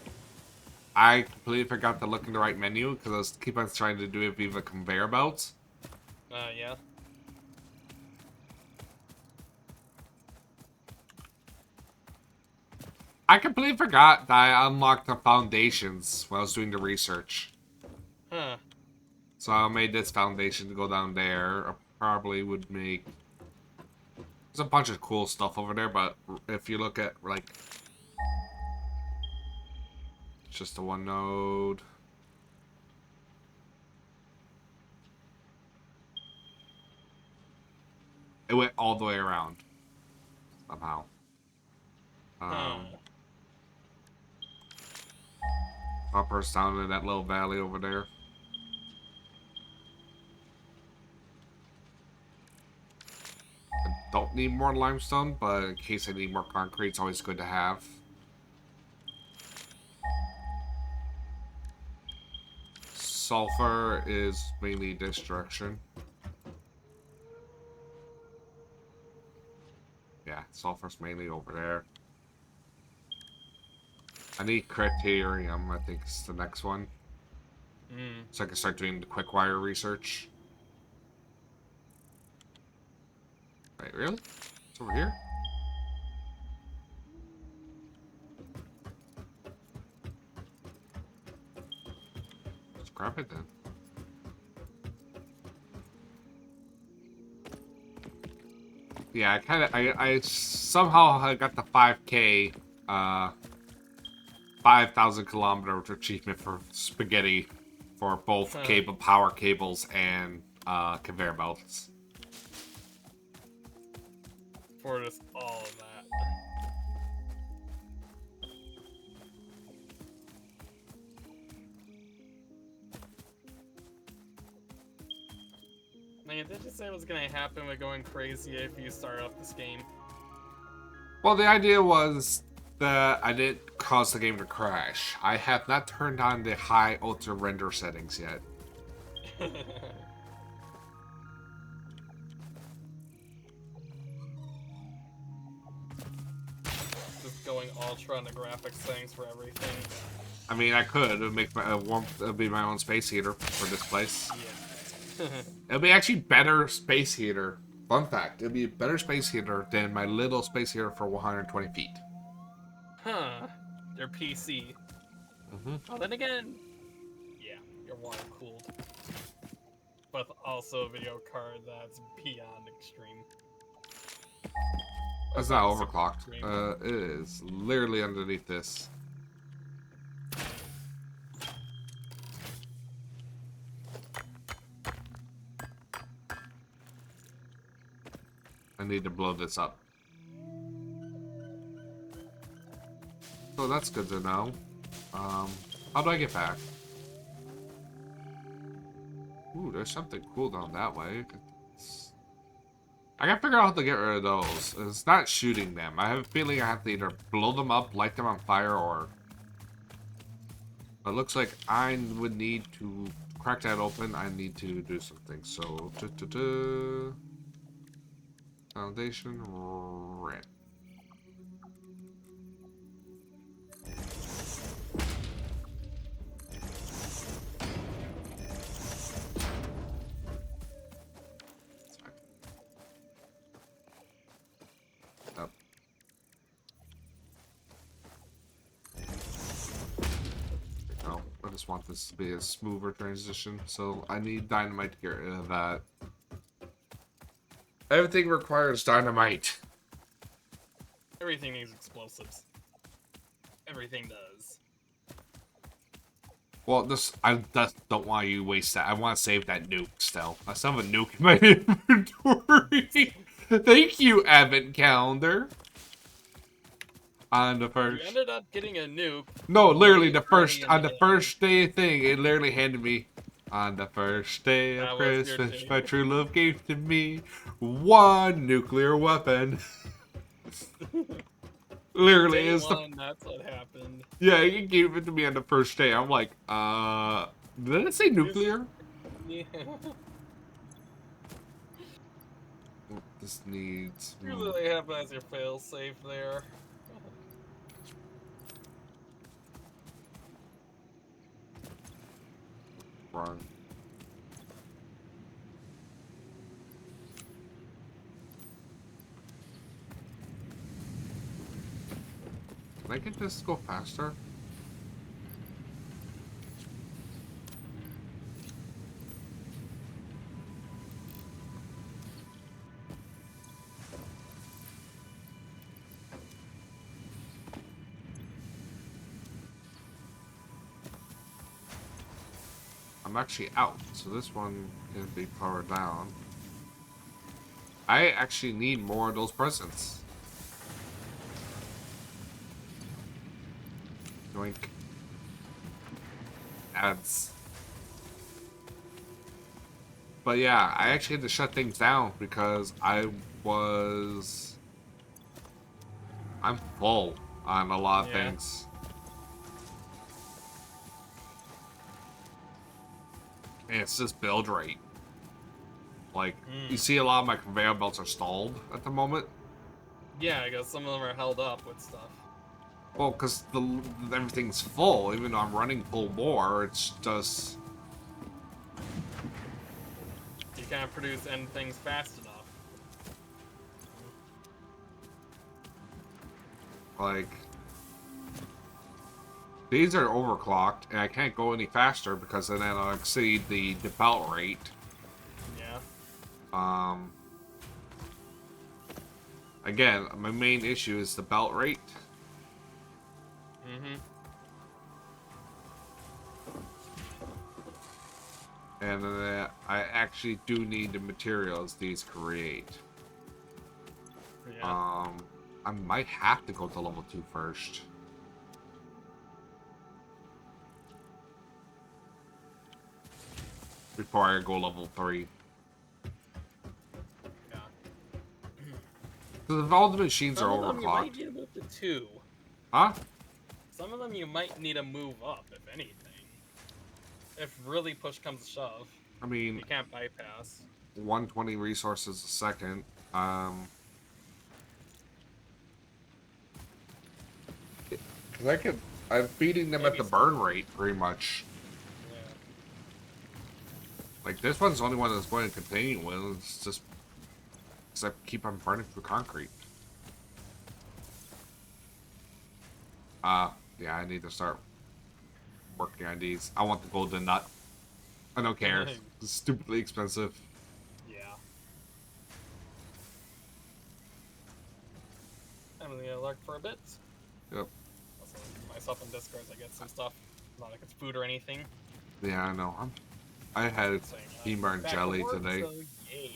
I completely forgot to look in the right menu because I was keep on trying to do it via the conveyor belts. Yeah. I completely forgot that I unlocked the foundations when I was doing the research. Huh. So I made this foundation to go down there. I probably would make... There's a bunch of cool stuff over there, but if you look at, like... It's just the one node. It went all the way around. Somehow. Copper's down in that little valley over there. I don't need more limestone, but in case I need more concrete, it's always good to have. Sulfur is mainly this direction. Yeah, sulfur's mainly over there. I need criterium, I think is the next one. So I can start doing the quick wire research. Wait, really? It's over here? Let's grab it then. Yeah, I somehow I got the 5K, 5,000 kilometer achievement for spaghetti for both power cables and conveyor belts. For just all of that. Man, did you say what's gonna happen with going crazy if you start up this game? Well, the idea was that I didn't cause the game to crash. I have not turned on the high ultra render settings yet. Just going ultra on the graphics settings for everything. I mean, I could. It would make my it'd be my own space heater for this place. Yeah. It'll be actually better space heater. Fun fact: it'll be a better space heater than my little space heater for 120 feet. Huh. They're PC. Oh, then again, yeah, you're water cooled. But also a video card that's beyond extreme. That's not overclocked. It is literally underneath this. I need to blow this up. So that's good to know. How do I get back? Ooh, there's something cool down that way. I gotta figure out how to get rid of those. It's not shooting them. I have a feeling I have to either blow them up, light them on fire, or... It looks like I would need to crack that open. I need to do something. So, foundation, red. Up. No, I just want this to be a smoother transition, so I need dynamite to get rid of that. Everything requires dynamite. Everything needs explosives. Everything does. Well, I just don't want you to waste that. I want to save that nuke still. I still have a nuke in my inventory. Thank you, Advent Calendar. On the You first. ended up getting a nuke. No, literally the early first in on the the game. first day thing. It literally handed me. On the first day of That was your Christmas, day. my true love gave to me one nuclear weapon. Literally, Day is the one, that's what happened. yeah. He gave it to me on the first day. I'm like, did it say This- nuclear? Yeah. This needs. You literally have as your fail safe there. Run. Can I get this to go faster? I'm actually out, so this one can be powered down. I actually need more of those presents. Doink. Ads. But yeah, I actually had to shut things down because I'm full on a lot of Yeah. things. And it's just build rate. Like, you see a lot of my conveyor belts are stalled at the moment. Yeah, because some of them are held up with stuff. Well, because everything's full, even though I'm running full bore, it's just... You can't produce end things fast enough. Like... These are overclocked, and I can't go any faster because then I'll exceed the default rate. Yeah. Again, my main issue is the belt rate. Mm-hmm. And I actually do need the materials these create. Yeah. I might have to go to level 2 first. Before I go level 3. Yeah. Because if all the machines Some are of them you might overclocked. need to move to 2. Huh? Some of them you might need to move up, if anything. If really push comes to shove. I mean, You can't bypass. 120 resources a second. Cause I'm beating them at Maybe the burn rate, pretty much. Yeah. Like, this one's the only one that's going to continue with. It's just... Because I keep on burning through concrete. Yeah, I need to start working on these. I want the golden nut. I don't care. It's stupidly expensive. Yeah. I'm gonna lurk for a bit. Yep. Also, myself in Discord, I get some stuff. Not like it's food or anything. Yeah, I know. I had Saying, peanut and back to jelly work, today. So yay.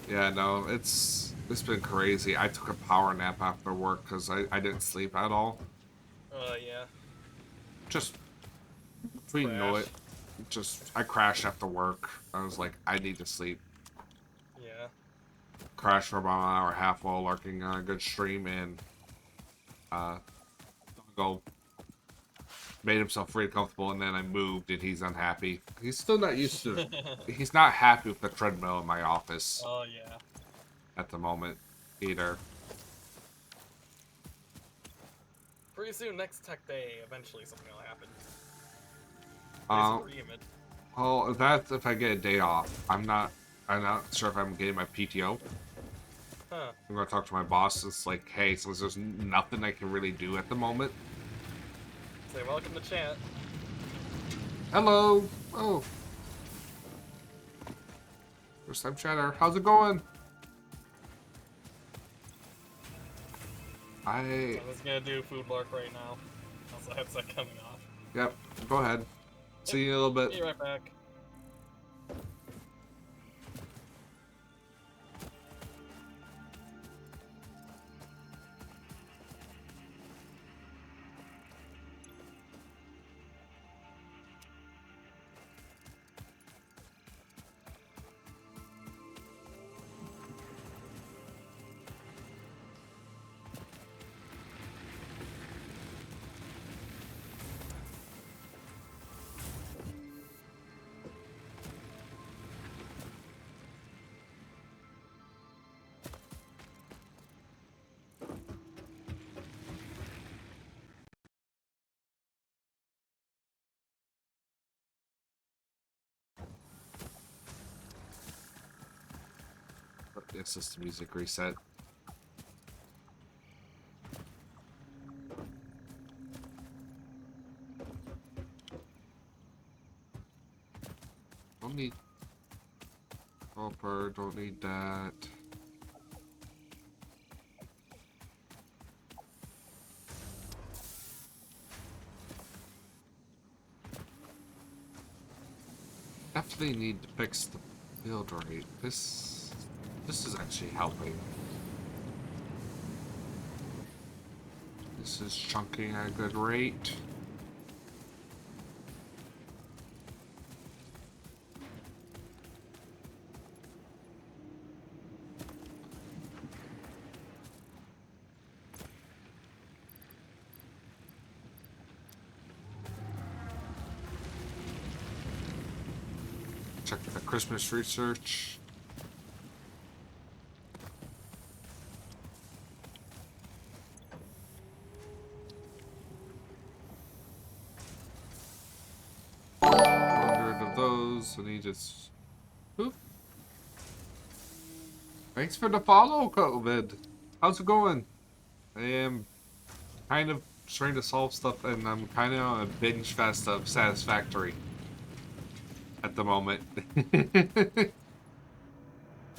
Yeah, no, it's been crazy. I took a power nap after work because I didn't sleep at all. Yeah. Just, we know it. Just, I crashed after work. I was like, I need to sleep. Yeah. Crashed for about an hour and a half while lurking on a good stream, and go made himself really comfortable, and then I moved, and he's unhappy. He's still not used to. He's not happy with the treadmill in my office Oh yeah. at the moment either. Pretty soon, next tech day, eventually something will happen. Agreement. Well, that's if I get a day off. I'm not sure if I'm getting my PTO. Huh. I'm gonna talk to my boss. It's like, hey, since there's nothing I can really do at the moment. Say welcome to chat. Hello. Oh. First time chatter. How's it going? I'm just gonna do food lurk right now. Also, headset coming off. Yep. Go ahead. See you in a little bit. Be right back. system music reset. Don't need copper, don't need that. Definitely need to fix the build rate. This is actually helping. This is chunking at a good rate. Check the Christmas research. Of those, and he just. Oop. Thanks for the follow, COVID. How's it going? I am kind of trying to solve stuff, and I'm kind of on a binge fest of Satisfactory at the moment.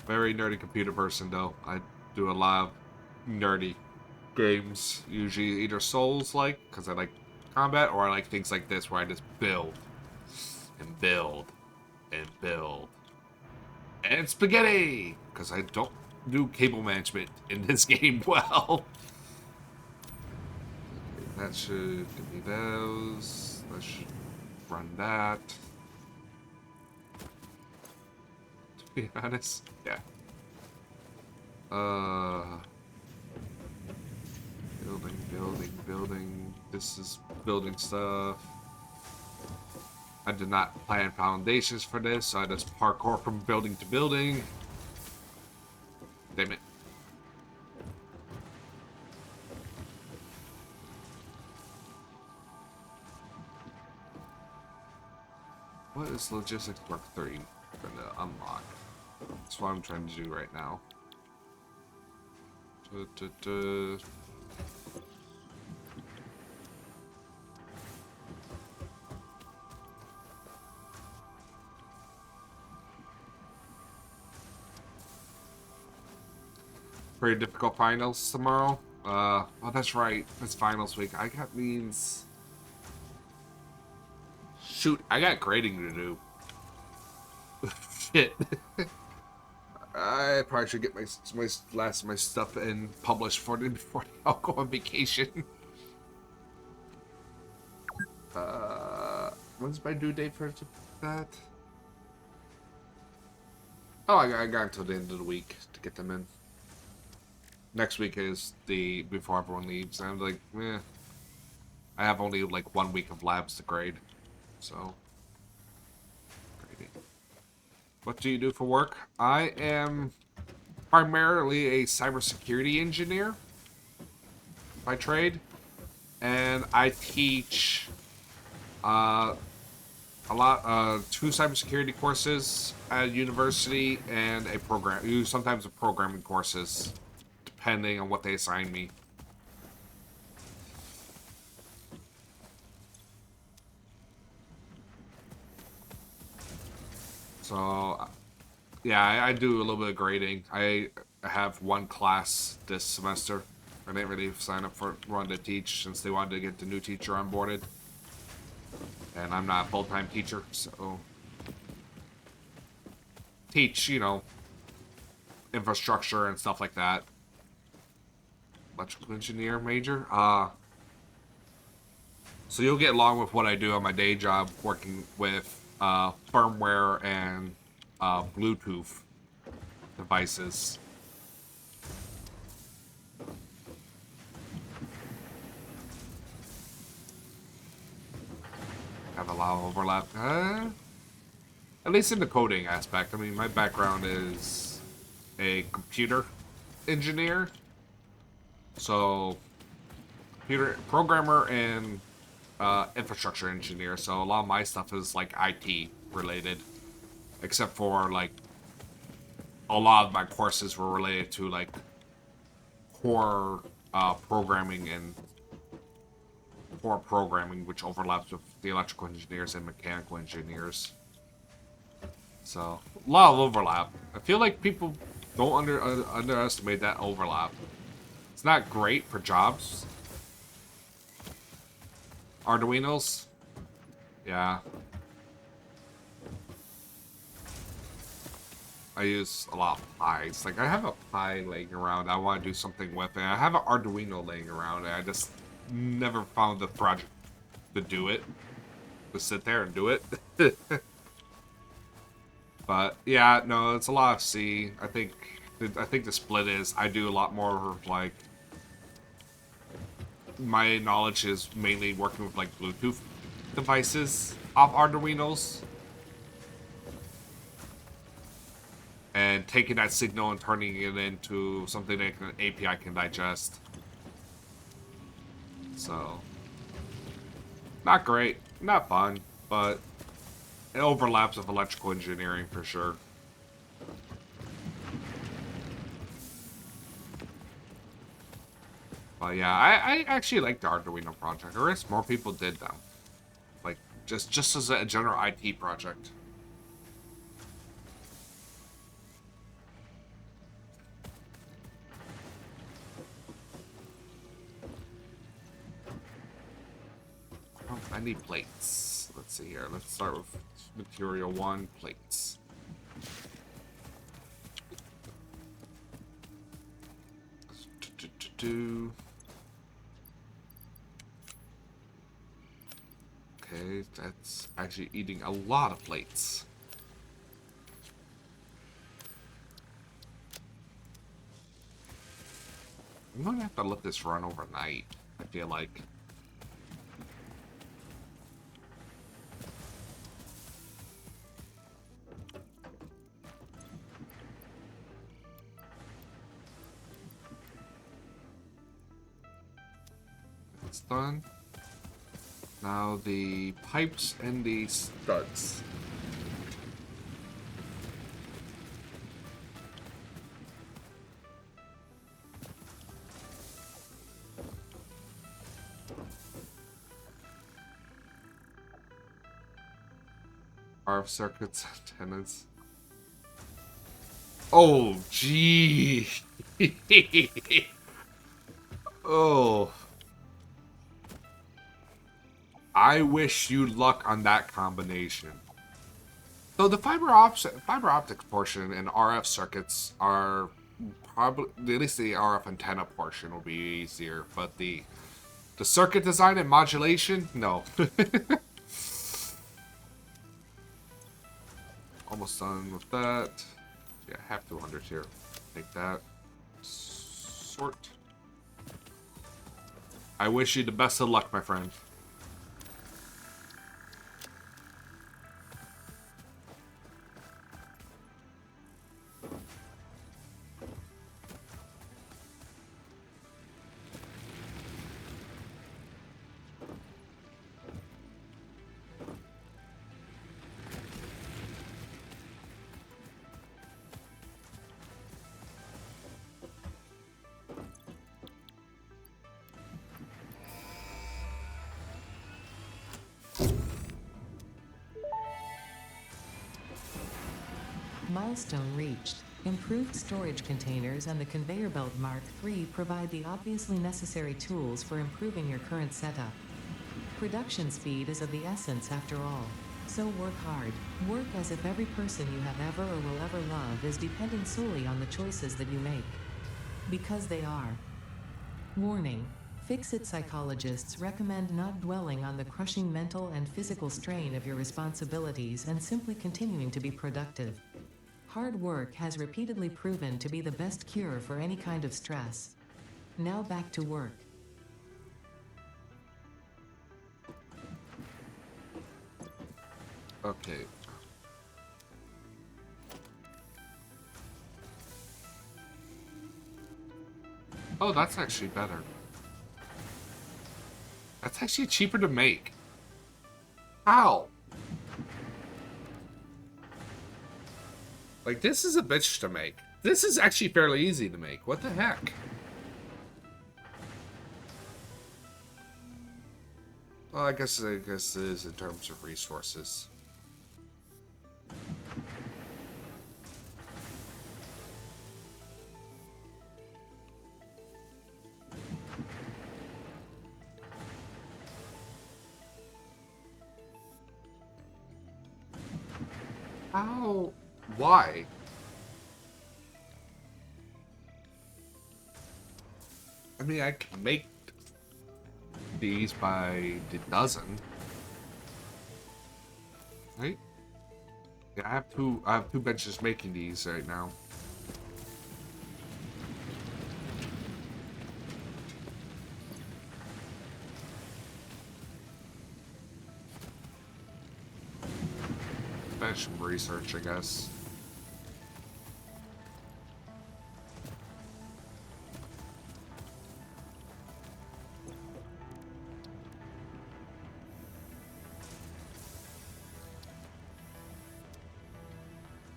Very nerdy computer person, though. I do a lot of nerdy games, usually either Souls-like, because I like combat, or I like things like this, where I just build and build and build. And spaghetti! Because I don't do cable management in this game well. Okay, that should give me those. That should run that. To be honest, yeah. Building. This is building stuff. I did not plan foundations for this, so I just parkour from building to building. Damn it. What is logistics work 3 going to unlock? That's what I'm trying to do right now. Pretty difficult finals tomorrow. Oh, that's right. It's finals week. I got means. Shoot, I got grading to do. Shit. I probably should get my last of my stuff and published for it before I'll go on vacation. When's my due date for that? Oh, I got until the end of the week to get them in. Next week is the before everyone leaves. And I'm like, eh. I have only like 1 week of labs to grade, so. Grading. What do you do for work? I am primarily a cybersecurity engineer by trade, and I teach two cybersecurity courses at university and sometimes programming courses, depending on what they assign me. So, yeah, I do a little bit of grading. I have one class this semester. I didn't really sign up for one to teach since they wanted to get the new teacher onboarded. And I'm not a full-time teacher, so teach, infrastructure and stuff like that. Electrical engineer major. So you'll get along with what I do on my day job, working with firmware and Bluetooth devices. Have a lot of overlap. At least in the coding aspect. I mean, my background is a computer engineer. So, computer programmer and infrastructure engineer. So a lot of my stuff is like IT related. Except for like a lot of my courses were related to like core programming and core programming, which overlaps with the electrical engineers and mechanical engineers. So a lot of overlap. I feel like people don't underestimate that overlap. It's not great for jobs. Arduinos, yeah. I use a lot of pies. Like, I have a pie laying around I want to do something with, and I have an Arduino laying around, and I just never found the project to do it. To sit there and do it. But, yeah, no, it's a lot of C. I think the split is, I do a lot more of, like, my knowledge is mainly working with, like, Bluetooth devices off Arduinos. And taking that signal and turning it into something that an API can digest. So, not great, not fun, but it overlaps with electrical engineering for sure. But yeah, I actually like the Arduino project. I wish more people did them. Like, just as a general IT project. Oh, I need plates. Let's see here. Let's start with material 1, plates. Okay, that's actually eating a lot of plates. I'm gonna have to let this run overnight, I feel like. It's done. Now the pipes and the studs. RF circuits, antennas. Oh, gee. Oh. I wish you luck on that combination. So the fiber optic portion and RF circuits are probably, at least the RF antenna portion will be easier, but the circuit design and modulation, no. Almost done with that. Yeah, half 200 here. Take that. Sort. I wish you the best of luck, my friend. Milestone reached. Improved storage containers and the conveyor belt Mark III provide the obviously necessary tools for improving your current setup. Production speed is of the essence after all. So work hard. Work as if every person you have ever or will ever love is depending solely on the choices that you make. Because they are. Warning. Fix-it psychologists recommend not dwelling on the crushing mental and physical strain of your responsibilities and simply continuing to be productive. Hard work has repeatedly proven to be the best cure for any kind of stress. Now back to work. Okay. Oh, that's actually better. That's actually cheaper to make. How? Like, this is a bitch to make. This is actually fairly easy to make. What the heck? Well, I guess it is in terms of resources. How? Why? I mean, I can make these by the dozen, right? Yeah, I have two benches making these right now. Finish some research, I guess.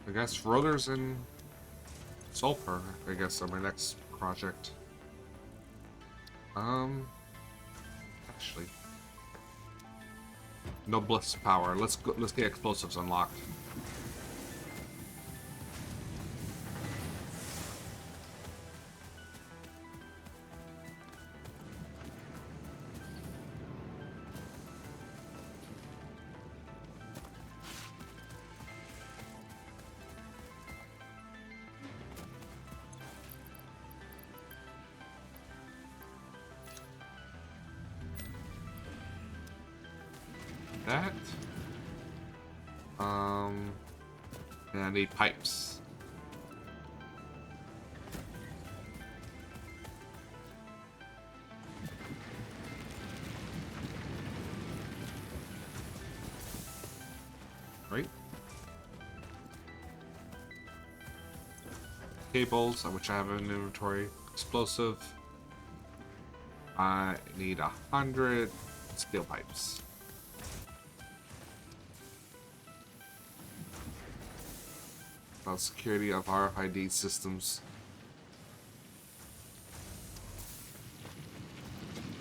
I guess rotors and sulfur, I guess, are my next project. Actually, no bliss power. Let's go. Let's get explosives unlocked. That. And I need pipes. Right. Cables, which I have in inventory. Explosive. I need 100 steel pipes. About security of RFID systems.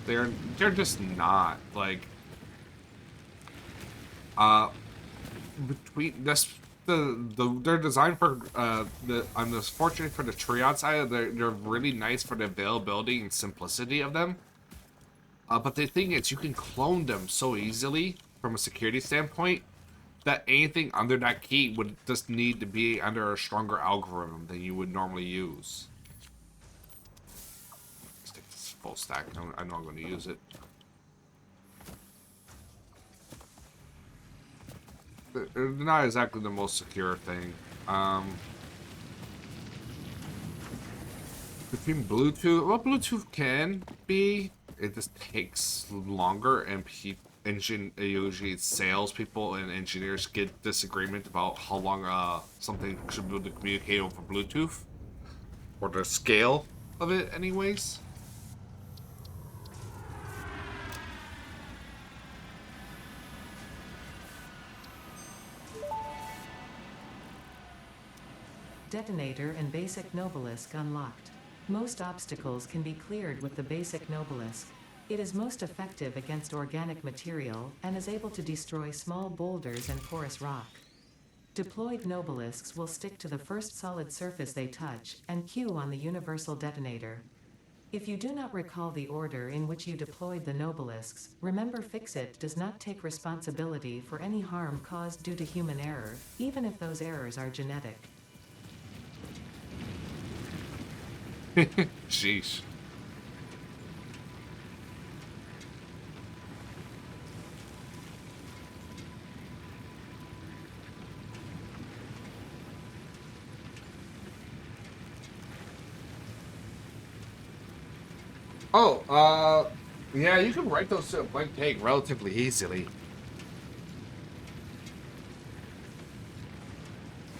They're just not like between this they're designed for I'm just fortunate for the triad side. They're really nice for the availability and simplicity of them. But the thing is, you can clone them so easily from a security standpoint that anything under that key would just need to be under a stronger algorithm than you would normally use. Let's take this full stack. I know I'm going to use it. They're not exactly the most secure thing. Between Bluetooth, well, Bluetooth can be. It just takes longer, and usually salespeople and engineers get disagreement about how long something should be able to communicate over Bluetooth, or the scale of it, anyways. Detonator and Basic Nobelisk unlocked. Most obstacles can be cleared with the Basic Nobelisk. It is most effective against organic material and is able to destroy small boulders and porous rock. Deployed Nobelisks will stick to the first solid surface they touch and queue on the universal detonator. If you do not recall the order in which you deployed the Nobelisks, remember Fixit does not take responsibility for any harm caused due to human error, even if those errors are genetic. Sheesh. Oh, yeah, you can write those to a blank page relatively easily.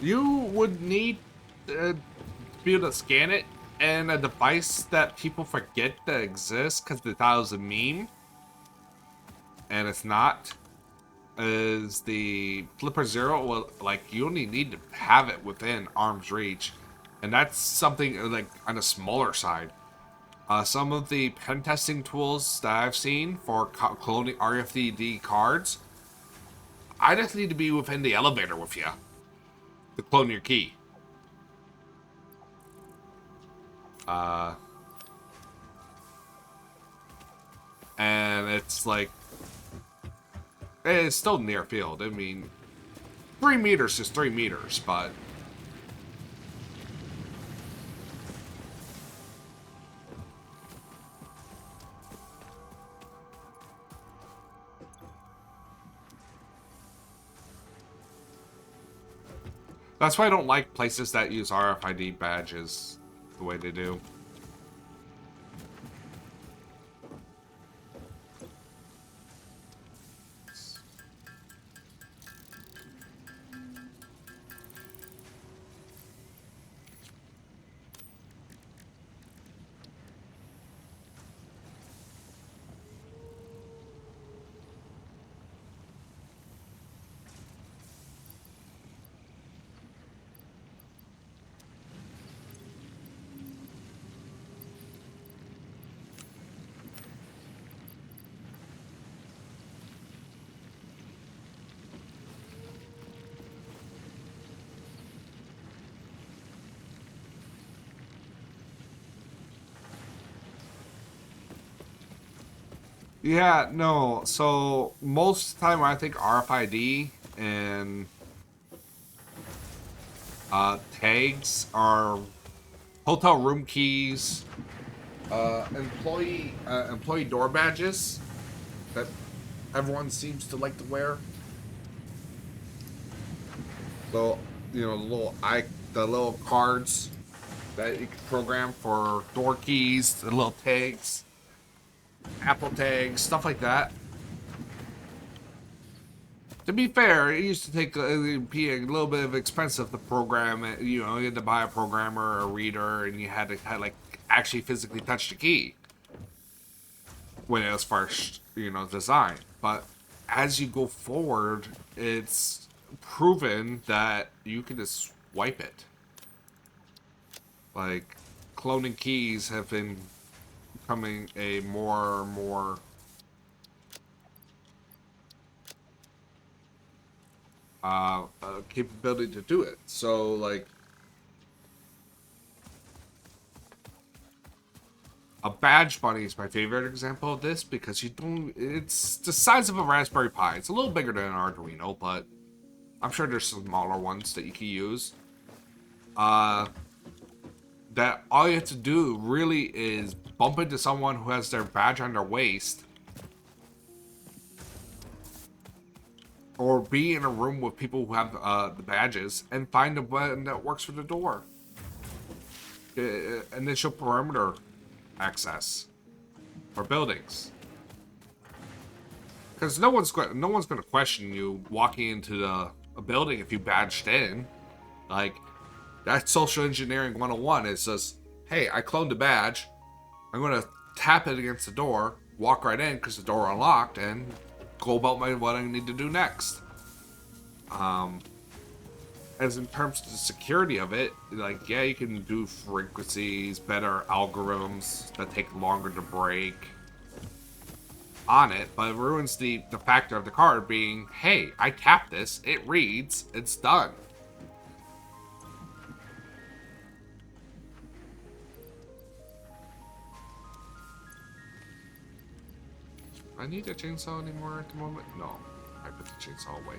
You would need to be able to scan it, and a device that people forget that exists because they thought it was a meme, and it's not. is the Flipper Zero. Well, like, you only need to have it within arm's reach, and that's something like on a smaller side. Some of the pen testing tools that I've seen for cloning RFID cards, I just need to be within the elevator with you to clone your key. And it's like, it's still near field. I mean, 3 meters is 3 meters, but that's why I don't like places that use RFID badges the way they do. Yeah, no. So most of the time, I think RFID and tags are hotel room keys, employee door badges that everyone seems to like to wear. So the little cards that you can program for door keys, the little tags, Apple tags, stuff like that. To be fair, it used to take be a little bit of expensive to program it. You know, you had to buy a programmer, a reader, and you had to like actually physically touch the key when it was first, designed. But as you go forward, it's proven that you can just swipe it. Like, cloning keys have been becoming a more and more capability to do it. So, like, a badge bunny is my favorite example of this because it's the size of a Raspberry Pi. It's a little bigger than an Arduino, but I'm sure there's some smaller ones that you can use. That all you have to do really is bump into someone who has their badge on their waist, or be in a room with people who have the badges, and find a button that works for the door. Initial perimeter access for buildings, because no one's going to question you walking into a building if you badged in. Like, that's social engineering 101. It's just, hey, I cloned a badge. I'm going to tap it against the door, walk right in because the door unlocked, and go about what I need to do next. As in terms of the security of it, like, yeah, you can do frequencies, better algorithms that take longer to break on it, but it ruins the factor of the card being, hey, I tapped this, it reads, it's done. I need a chainsaw anymore at the moment? No. I put the chainsaw away.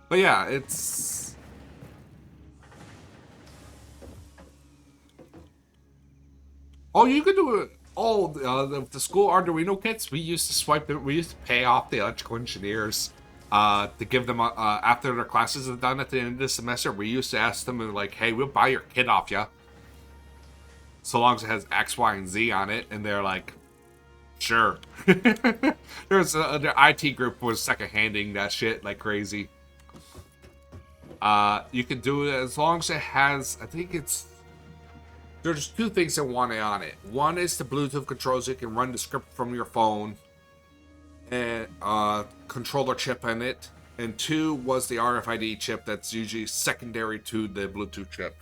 But yeah, it's... Oh, you could do it. All the school Arduino kits, we used to swipe it. We used to pay off the electrical engineers to give them, after their classes are done at the end of the semester, we used to ask them, like, hey, we'll buy your kit off ya, so long as it has X, Y, and Z on it. And they're like, sure. Their IT group was second-handing that shit like crazy. You can do it as long as it has, I think it's, there's 2 things that want it on it. One is the Bluetooth controls. You can run the script from your phone and controller chip in it, and 2 was the RFID chip that's usually secondary to the Bluetooth chip.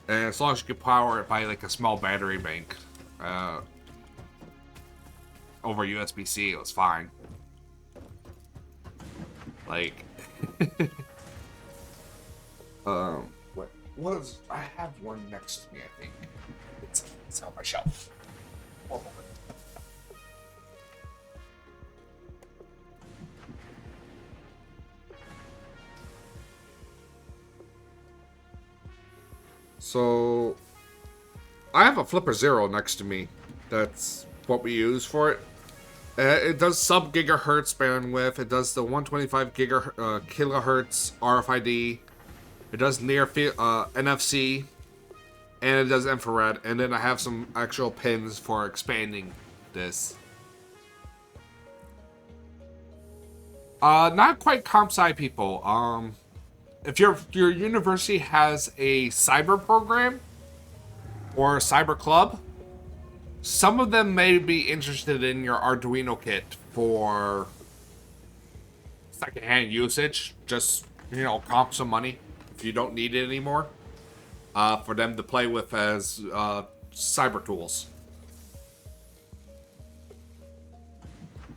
And as long as you can power it by like a small battery bank over USB-C, it was fine. Like, what was I have one next to me? I think it's on my shelf. One moment. So, I have a Flipper Zero next to me. That's what we use for it. It does sub gigahertz bandwidth. It does the 125 kilohertz RFID. It does near NFC, and it does infrared. And then I have some actual pins for expanding this. Not quite comp sci people. If your university has a cyber program or a cyber club, some of them may be interested in your Arduino kit for secondhand usage. Just, comp some money if you don't need it anymore. For them to play with as cyber tools.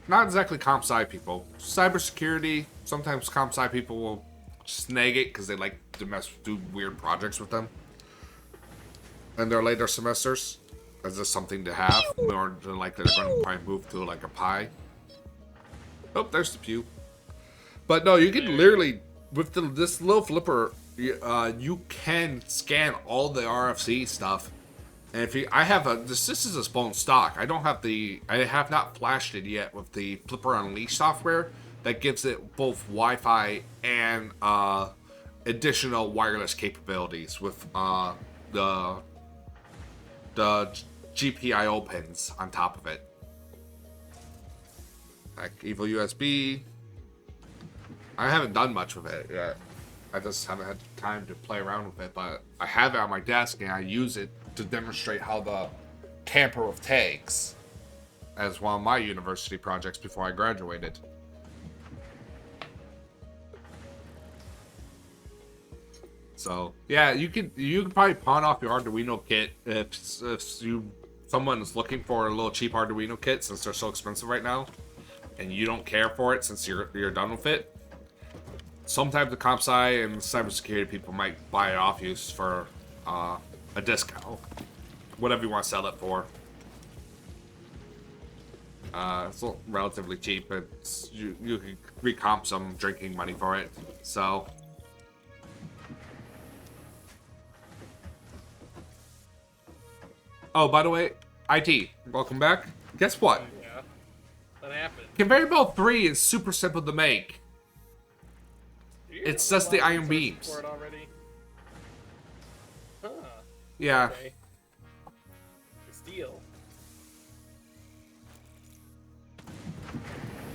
Not exactly comp sci people. Cybersecurity, sometimes comp sci people will snag it because they like to do weird projects with them in their later semesters. As just something to have, more than likely they're going to probably move to like a Pi. Oh, there's the pew. But no, you can literally with this little flipper, you can scan all the RFC stuff. And if I have this is a spawn stock. I have not flashed it yet with the Flipper Unleashed software that gives it both Wi-Fi and additional wireless capabilities with the GPIO pins on top of it. Like Evil USB. I haven't done much with it yet. I just haven't had time to play around with it, but I have it on my desk and I use it to demonstrate how the tamper with tags as one of my university projects before I graduated. So yeah, you can probably pawn off your Arduino kit if someone is looking for a little cheap Arduino kit since they're so expensive right now, and you don't care for it since you're done with it. Sometimes the comp sci and cybersecurity people might buy it off you for a discount, whatever you want to sell it for. It's relatively cheap. You can recomp some drinking money for it. So. Oh, by the way, IT, welcome back. Guess what? Yeah, that happened. Conveyor belt 3 is super simple to make. It's just the iron beams. For it already? Huh. Yeah. Okay. Steel.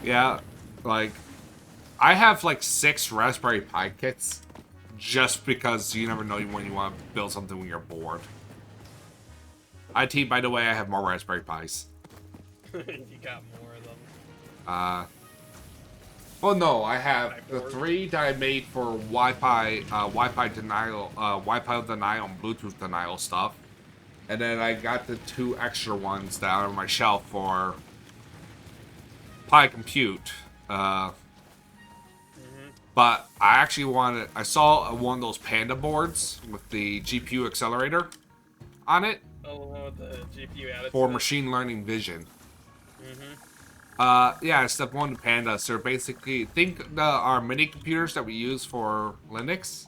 Yeah, like, I have like 6 Raspberry Pi kits just because you never know when you want to build something when you're bored. IT, by the way, I have more Raspberry Pis. You got more of them. Well, no, I have the 3 that I made for Wi-Fi denial, Wi-Fi denial and Bluetooth denial stuff. And then I got the 2 extra ones that are on my shelf for Pi Compute. But I actually I saw one of those Panda boards with the GPU accelerator on it. Oh, the GPU added For to machine learning vision. Mm-hmm. Yeah, step 1 to Pandas. They're basically, think our mini computers that we use for Linux.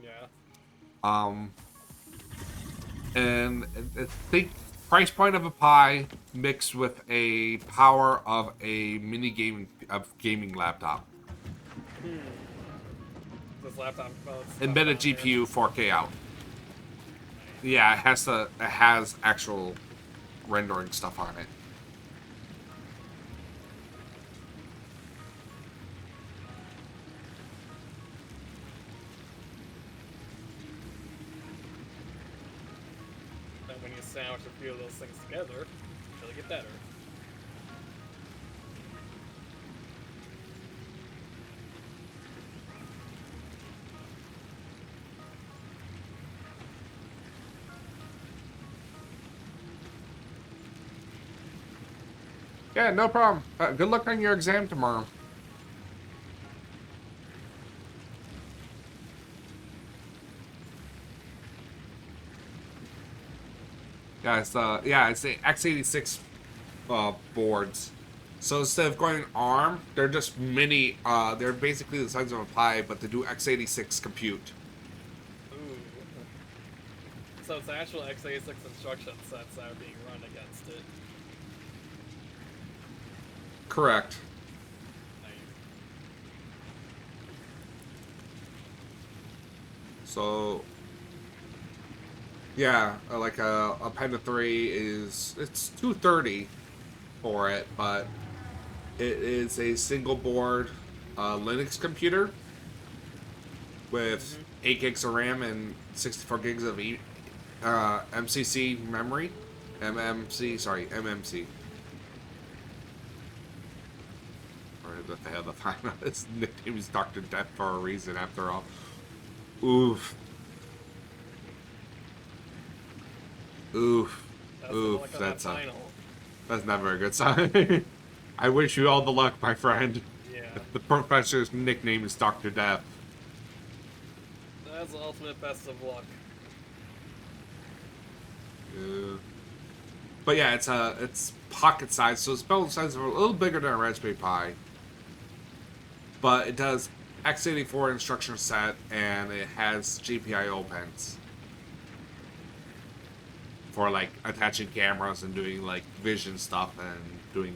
Yeah. And think price point of a Pi mixed with a power of a gaming laptop. This laptop. Embedded GPU 4K out. Yeah, it has actual rendering stuff on it. Then when you sandwich a few of those things together, it'll get better. Yeah, no problem. Good luck on your exam tomorrow. It's the x86 boards. So instead of going ARM, they're just mini. They're basically the size of a pie, but they do x86 compute. Ooh. So it's actual x86 instruction sets that are being run against it. Correct. Nice. So yeah, like a Panda 3 it's 230 for it, but it is a single board Linux computer with 8 gigs of RAM and 64 gigs of MCC memory. MMC. Or what the hell the final his nickname is Dr. Death for a reason after all. Oof. Oof. That's the Oof. look of that final. That's never a good sign. I wish you all the luck, my friend. Yeah. The professor's nickname is Dr. Death. That's the ultimate best of luck. But yeah, it's pocket size, so it's about the size of a little bigger than a Raspberry Pi. But it does x84 instruction set, and it has GPIO pins for like attaching cameras and doing like vision stuff and doing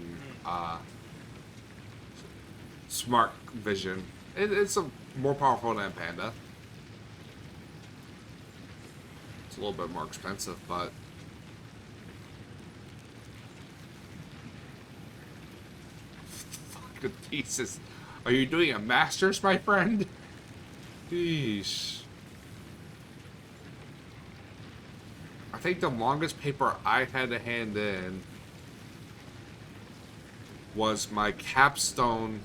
smart vision. It's more powerful than Panda. It's a little bit more expensive, but fucking thesis. Are you doing a master's, my friend? Jeez. I think the longest paper I had to hand in was my capstone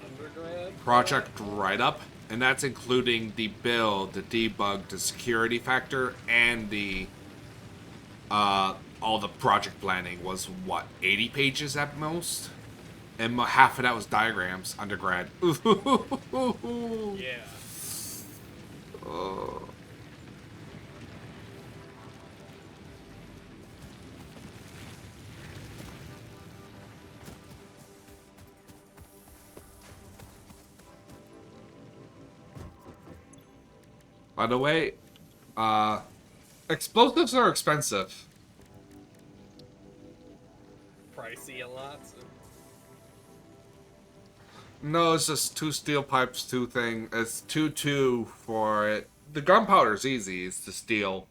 Undergrad? project write-up, and that's including the build, the debug, the security factor, and the all the project planning was what, 80 pages at most, and half of that was diagrams. Undergrad. Yeah. By the way, explosives are expensive. Pricey a lot. No, it's just 2 steel pipes, 2 thing. It's 2 for it. The gunpowder's easy. It's the steel.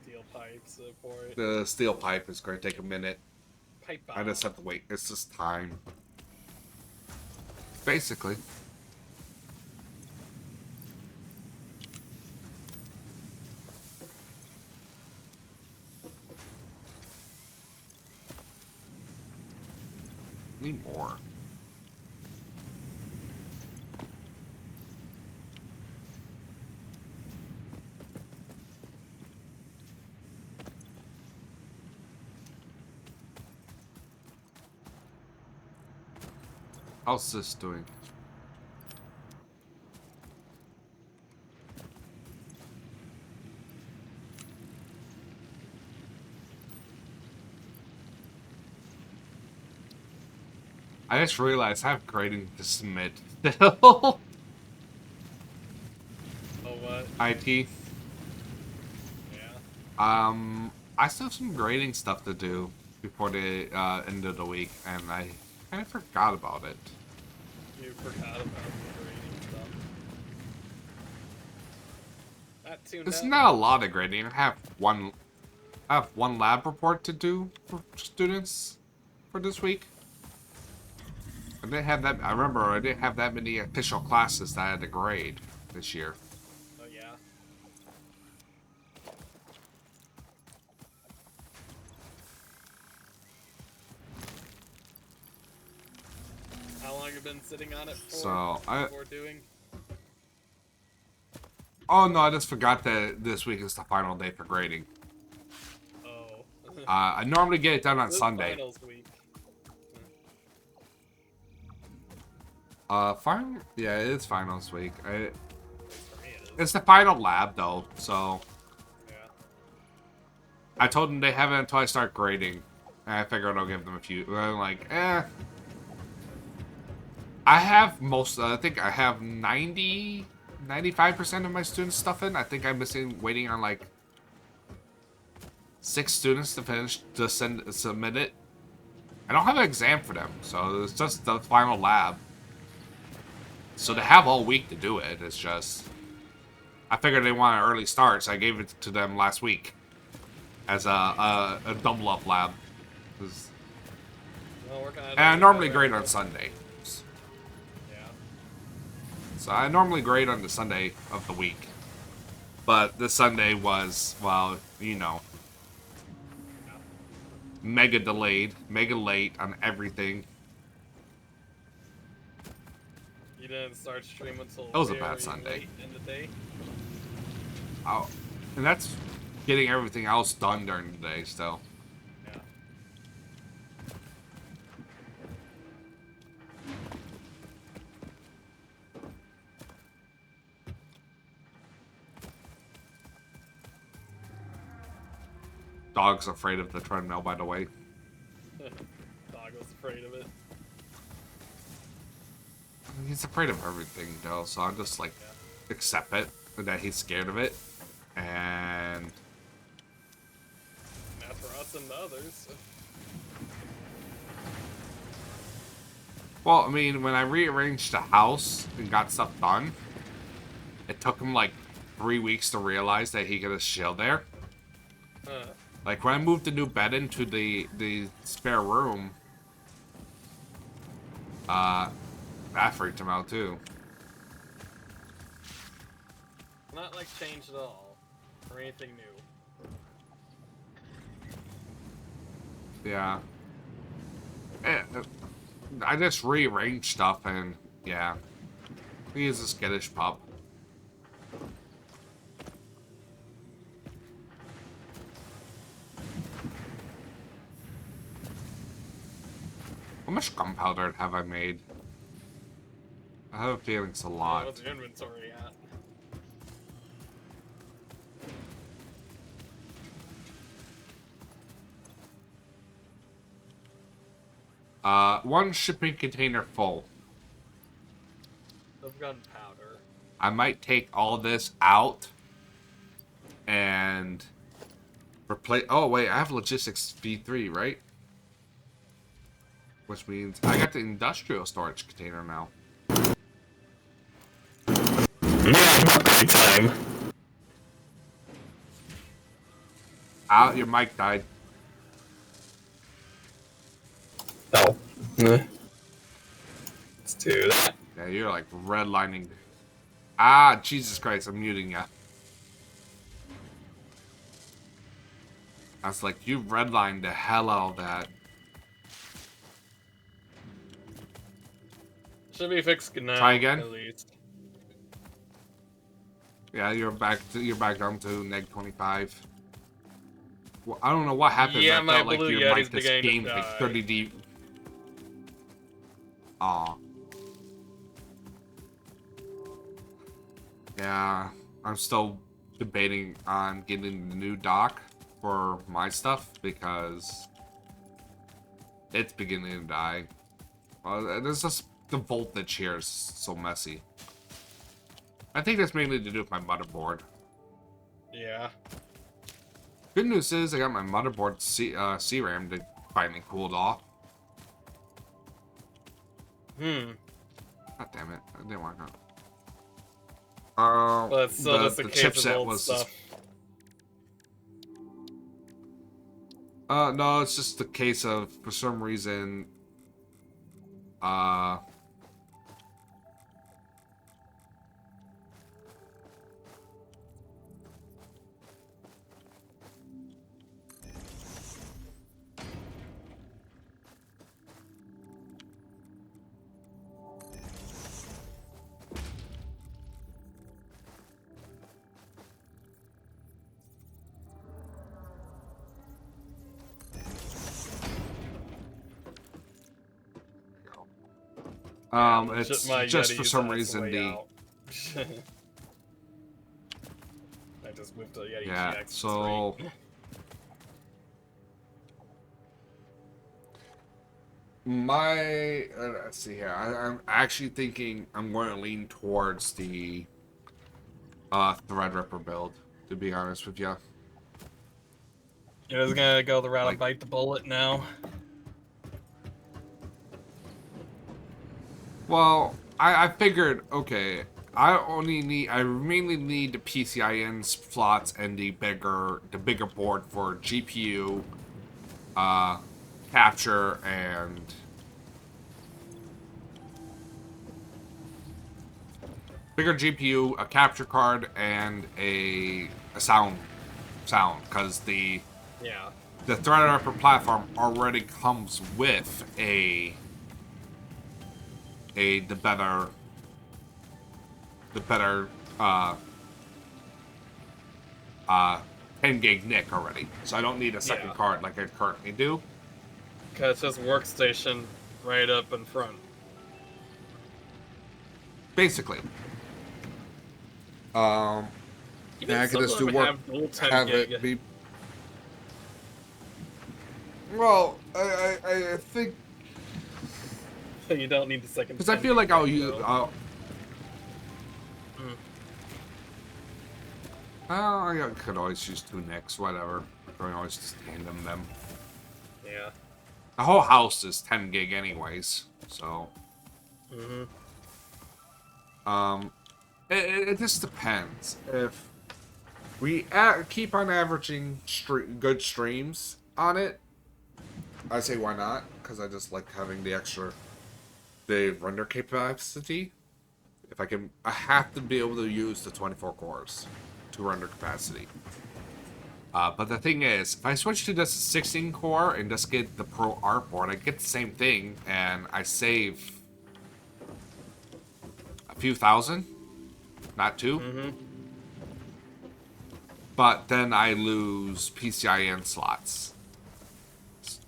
Steel pipes for it. The steel pipe is going to take a minute. Pipe bomb. I just have to wait. It's just time. Basically. Need more. How's this doing? I just realized I have grading to submit still. Oh, what? IT. Yeah. I still have some grading stuff to do before the end of the week, and I kind of forgot about it. You forgot about the grading stuff. Not tuned It's out. not a lot of grading. I have one lab report to do for students for this week. I didn't have that. I remember I didn't have that many official classes that I had to grade this year. Oh, yeah. How long have you been sitting on it for? So, before doing? Oh no, I just forgot that this week is the final day for grading. Oh. I normally get it done on This is Sunday. finals week. Yeah, it is finals week. For me, it is. It's the final lab, though, so... Yeah. I told them they have it until I start grading. And I figured I'll give them a few. I'm like, I have I think I have 95% of my students stuff in. I think I'm waiting on like 6 students to submit it. I don't have an exam for them, so it's just the final lab. So they have all week to do it. It's just, I figured they want an early start, so I gave it to them last week as a double up lab. Well, And I normally grade on Sunday. Yeah. So I normally grade on the Sunday of the week. But this Sunday was, well, you know, mega delayed, mega late on everything. You didn't start streaming until That was a very bad Sunday. late in the day. Oh, and that's getting everything else done during the day still. Yeah. Dog's afraid of the treadmill, by the way. Dog was afraid of it. He's afraid of everything, though, so I'm just like, accept it, that he's scared of it, and... Not for us and the others. Well, I mean, when I rearranged the house and got stuff done, it took him like 3 weeks to realize that he could just chill there. Like, when I moved the new bed into the spare room, that freaked him out, too. Not like changed at all. Or anything new. Yeah. I just rearranged stuff, and, yeah. He is a skittish pup. How much gunpowder have I made? I have a feeling it's a lot. What's your inventory at? One shipping container full. Of gunpowder. I might take all this out and replace. Oh wait, I have logistics V3, right? Which means I got the industrial storage container now. Yeah, great time. Out, your mic died. Oh. Let's do that. Yeah, you're like redlining. Ah, Jesus Christ, I'm muting ya. I was like, you redlined the hell out of that. Should be fixed now. Try again? At least. Yeah, you're back down to neg 25. Well, I don't know what happened. Yeah, I my felt like Blue your Yeti's mic this beginning to game like die. 30 deep. Aw. Yeah, I'm still debating on getting the new dock for my stuff because it's beginning to die. There's just the voltage here is so messy. I think that's mainly to do with my motherboard. Yeah. Good news is I got my motherboard CRAM that finally cooled off. God damn it! I didn't want to. But it's still just a the case of chipset old was stuff. no, it's just a case of for some reason It's My just for Yeti's some on its reason way the out. I just moved to Yeti yeah. GX. So my let's see here. I'm actually thinking I'm going to lean towards the Threadripper build. To be honest with you, You're just gonna go the route like of bite the bullet now. well, I figured okay. I mainly need the PCIN slots and the bigger board for GPU, capture and bigger GPU, a capture card, and a sound because Yeah. the Threadripper platform already comes with a the better uh uh 10 gig NIC already, so I don't need a second Yeah. card like I currently do. Cause it's just workstation right up in front. Basically, um, Even and I can some just of do them work, have dual 10 have gig. it be. Well, I think So you don't need the second. because I 10 feel gig like I'll thing, use. though. Mm. I could always use two NICs, whatever. I can always just tandem them. Yeah. The whole house is 10 gig anyways, so Mm-hmm. it just depends. If we keep on averaging good streams on it, I say why not? Because I just like having the render capacity. If I have to be able to use the 24 cores to render capacity. But the thing is, if I switch to just 16 core and just get the Pro Art board, I get the same thing, and I save a few thousand, not two. Mm-hmm. But then I lose PCIN slots,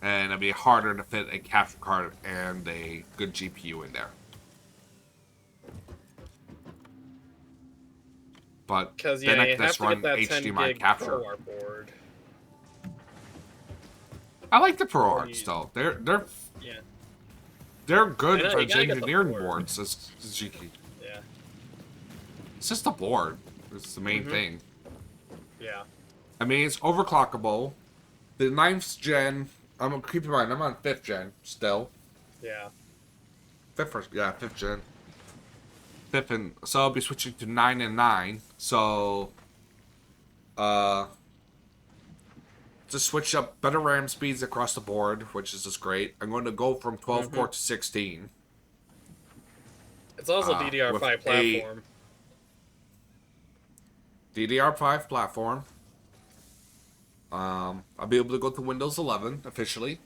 and it'd be harder to fit a capture card and a good GPU in there. But Because then yeah, I you can have just to get run that 10 HDMI gig capture. Pro Art board. I like the Pro Or Arts you- though. Yeah. They're I good know, for you gotta get the engineering board. boards. It's Yeah. just the board. It's the main Mhm. thing. Yeah. I mean, it's overclockable. The ninth gen. Keep in mind, I'm on 5th gen still. Yeah. Fifth gen. Fifth and so I'll be switching to 9 and 9. So, just switch up better RAM speeds across the board, which is just great. I'm going to go from 12 core to 16. It's also with DDR5 platform. DDR5 platform. I'll be able to go to Windows 11 officially.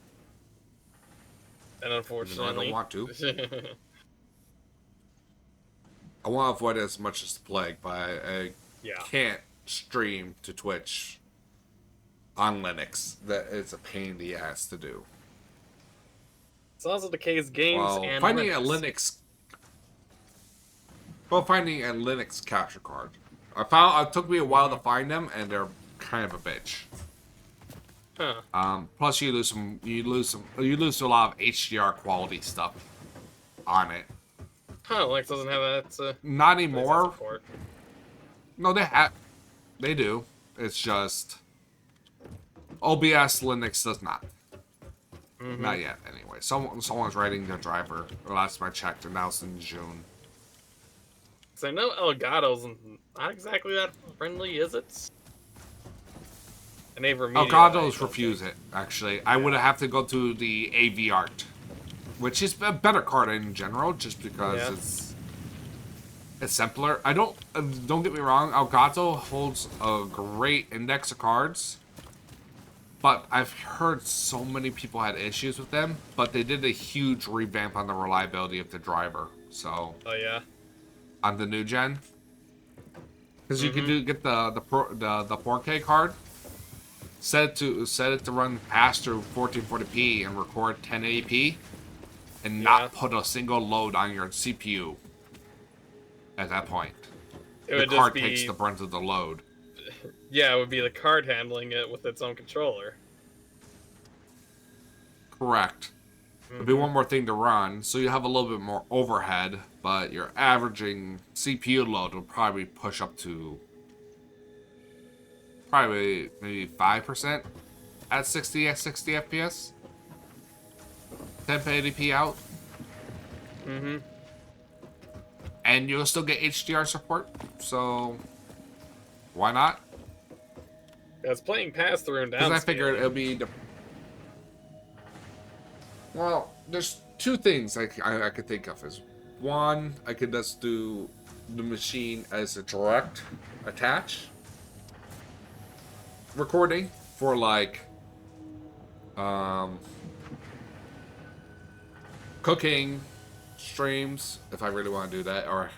And unfortunately, I don't want to. I want to avoid it as much as the plague, but I yeah. can't stream to Twitch on Linux. That is a pain in the ass to do. It's also the case games Well, and finding Linux. finding a Linux capture card. It took me a while to find them, and they're kind of a bitch. Huh. Plus you lose a lot of HDR quality stuff on it. Huh, Linux doesn't have that. Not anymore. Support. No, they do. It's just OBS Linux does not. Not yet, anyway. Someone's writing their driver. The last time I checked, and now it's in June. So I know Elgato's not exactly that friendly, is it? And they've remediated. Elgato's refuse it. Actually, I would have to go to the AV Art, which is a better card in general, just because it's simpler. Don't get me wrong. Elgato holds a great index of cards. But I've heard so many people had issues with them, but they did a huge revamp on the reliability of the driver. So, Oh yeah. on the new gen, because you can get the 4K card, set it to run past through 1440p and record 1080p, and Yeah. not put a single load on your CPU at that point. It The would card just takes be the brunt of the load. yeah, it would be the card handling it with its own controller. Correct. It'd be one more thing to run, so you have a little bit more overhead, but your averaging CPU load will probably push up to probably maybe 5% at 60 FPS. 1080p out. Mm-hmm. And you'll still get HDR support, so why not? It's playing pass through and Because down. I figured it'll be well, there's two things I could think of. Is one, I could just do the machine as a direct attach recording for like cooking streams if I really want to do that, or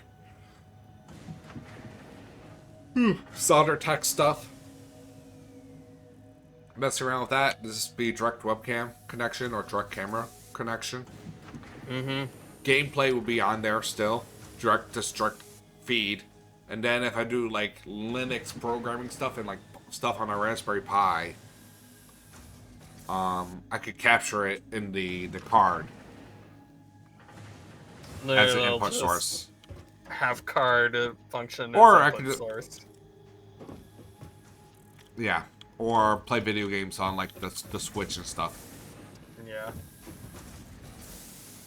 solder tech stuff. Mess around with that. This be direct webcam connection or direct camera connection. Mm-hmm. Gameplay will be on there still, direct feed. And then if I do like Linux programming stuff and like stuff on a Raspberry Pi, I could capture it in the card as an input source. Have card function Or as I input could- source. Yeah, or play video games on like the Switch and stuff. Yeah.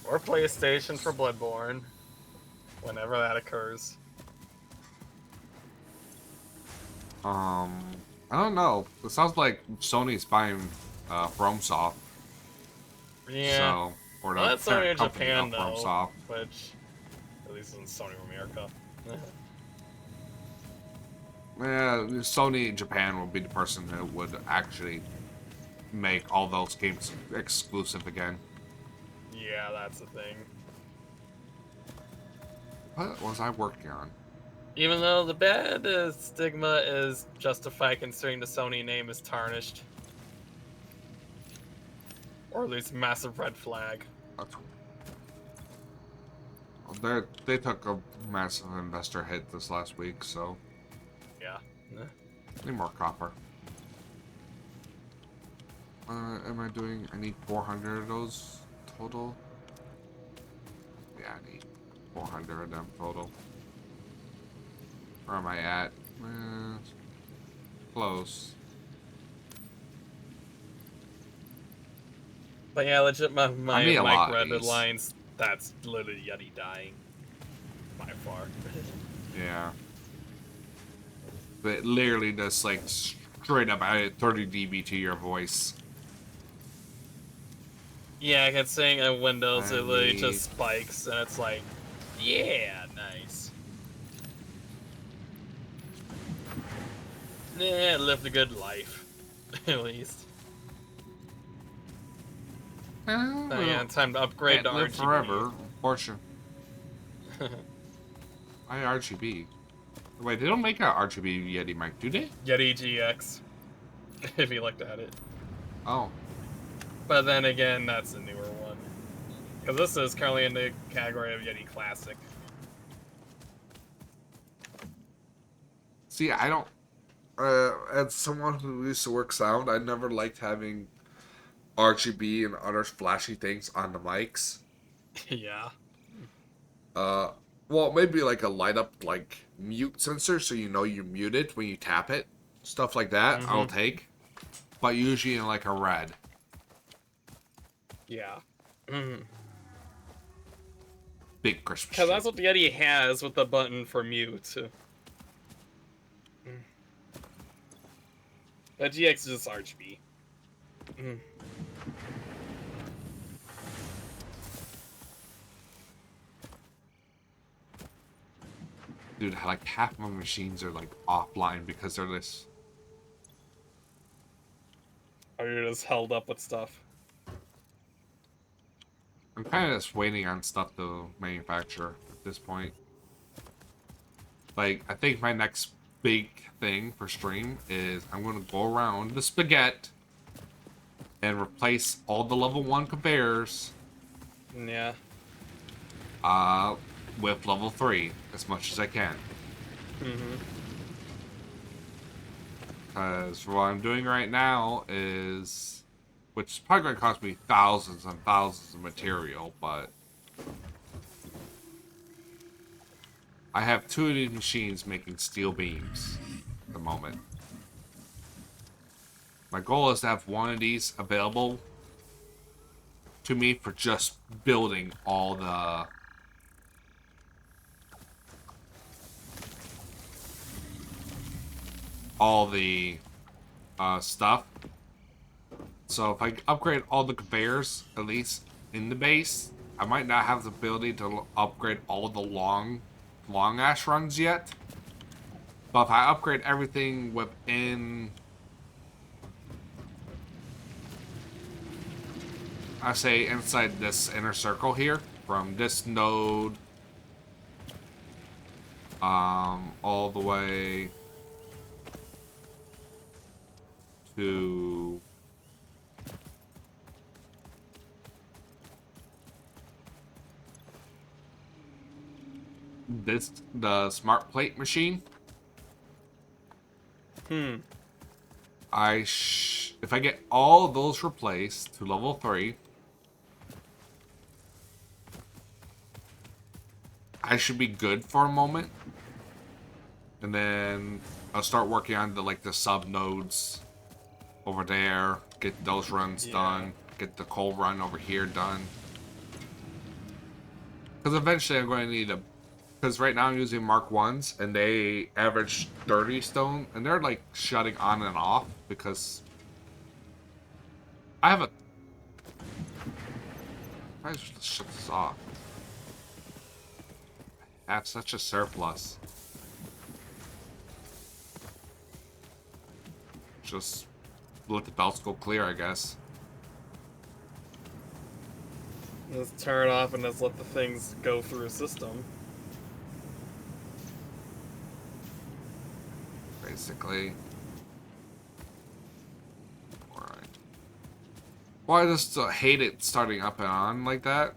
Or PlayStation for Bloodborne. Whenever that occurs. I don't know. It sounds like Sony's buying FromSoft. Yeah. So, or the Well, that's Sony parent in company Japan of though, FromSoft. which at least in Sony America. Yeah, Sony in Japan will be the person who would actually make all those games exclusive again. Yeah, that's the thing. What was I working on? Even though the bad stigma is justified considering the Sony name is tarnished. Or at least massive red flag. They took a massive investor hit this last week, so Yeah. need more copper. Am I doing? I need 400 of those total. Yeah, I need 400 of them total. Where am I at? Close. But yeah, legit, my I need a lot mic of red these. lines, that's literally Yeti dying. By far. Yeah. But literally just like straight up added 30 dB to your voice. Yeah, I can sing on Windows, I it literally need- just spikes, and it's like, yeah, nice. Yeah, lived a good life, at least. Oh yeah, time to upgrade Can't to live RGB. forever. Fortune. I RGB. Wait, they don't make a RGB Yeti mic, do they? Yeti GX, if you looked at it. Oh. But then again, that's the newer one. Because this is currently in the category of Yeti Classic. See, I don't. As someone who used to work sound, I never liked having RGB and other flashy things on the mics. Yeah. Well, maybe like a light up like mute sensor so you know you're muted when you tap it. Stuff like that, I'll take. But usually in like a red. Yeah. Because Big Christmas that's tree. what the Yeti has with the button for mute. But GX is just RGB. Dude, like half my machines are like offline because they're this. Or you're just held up with stuff. I'm kind of just waiting on stuff to manufacture at this point. Like, I think my next big thing for stream is I'm going to go around the spaghetti and replace all the level 1 conveyors Yeah. With level 3 as much as I can. Mm-hmm. Because what I'm doing right now is, which is probably going to cost me thousands and thousands of material, but I have 2 of these machines making steel beams at the moment. My goal is to have one of these available to me for just building all the stuff. So if I upgrade all the conveyors, at least in the base, I might not have the ability to upgrade all the long ash runs yet. But if I upgrade everything within, I say inside this inner circle here, from this node, all the way to the smart plate machine. If I get all those replaced to level 3, I should be good for a moment. And then I'll start working on the sub nodes over there, get those runs done, get the coal run over here done. Because eventually I'm going to need because right now I'm using Mark 1s and they average 30 stone and they're like shutting on and off because I have a... I just shut this off. I have such a surplus. Just let the belts go clear, I guess. Just turn it off and just let the things go through a system. Basically. Alright. Well, I just hate it starting up and on like that.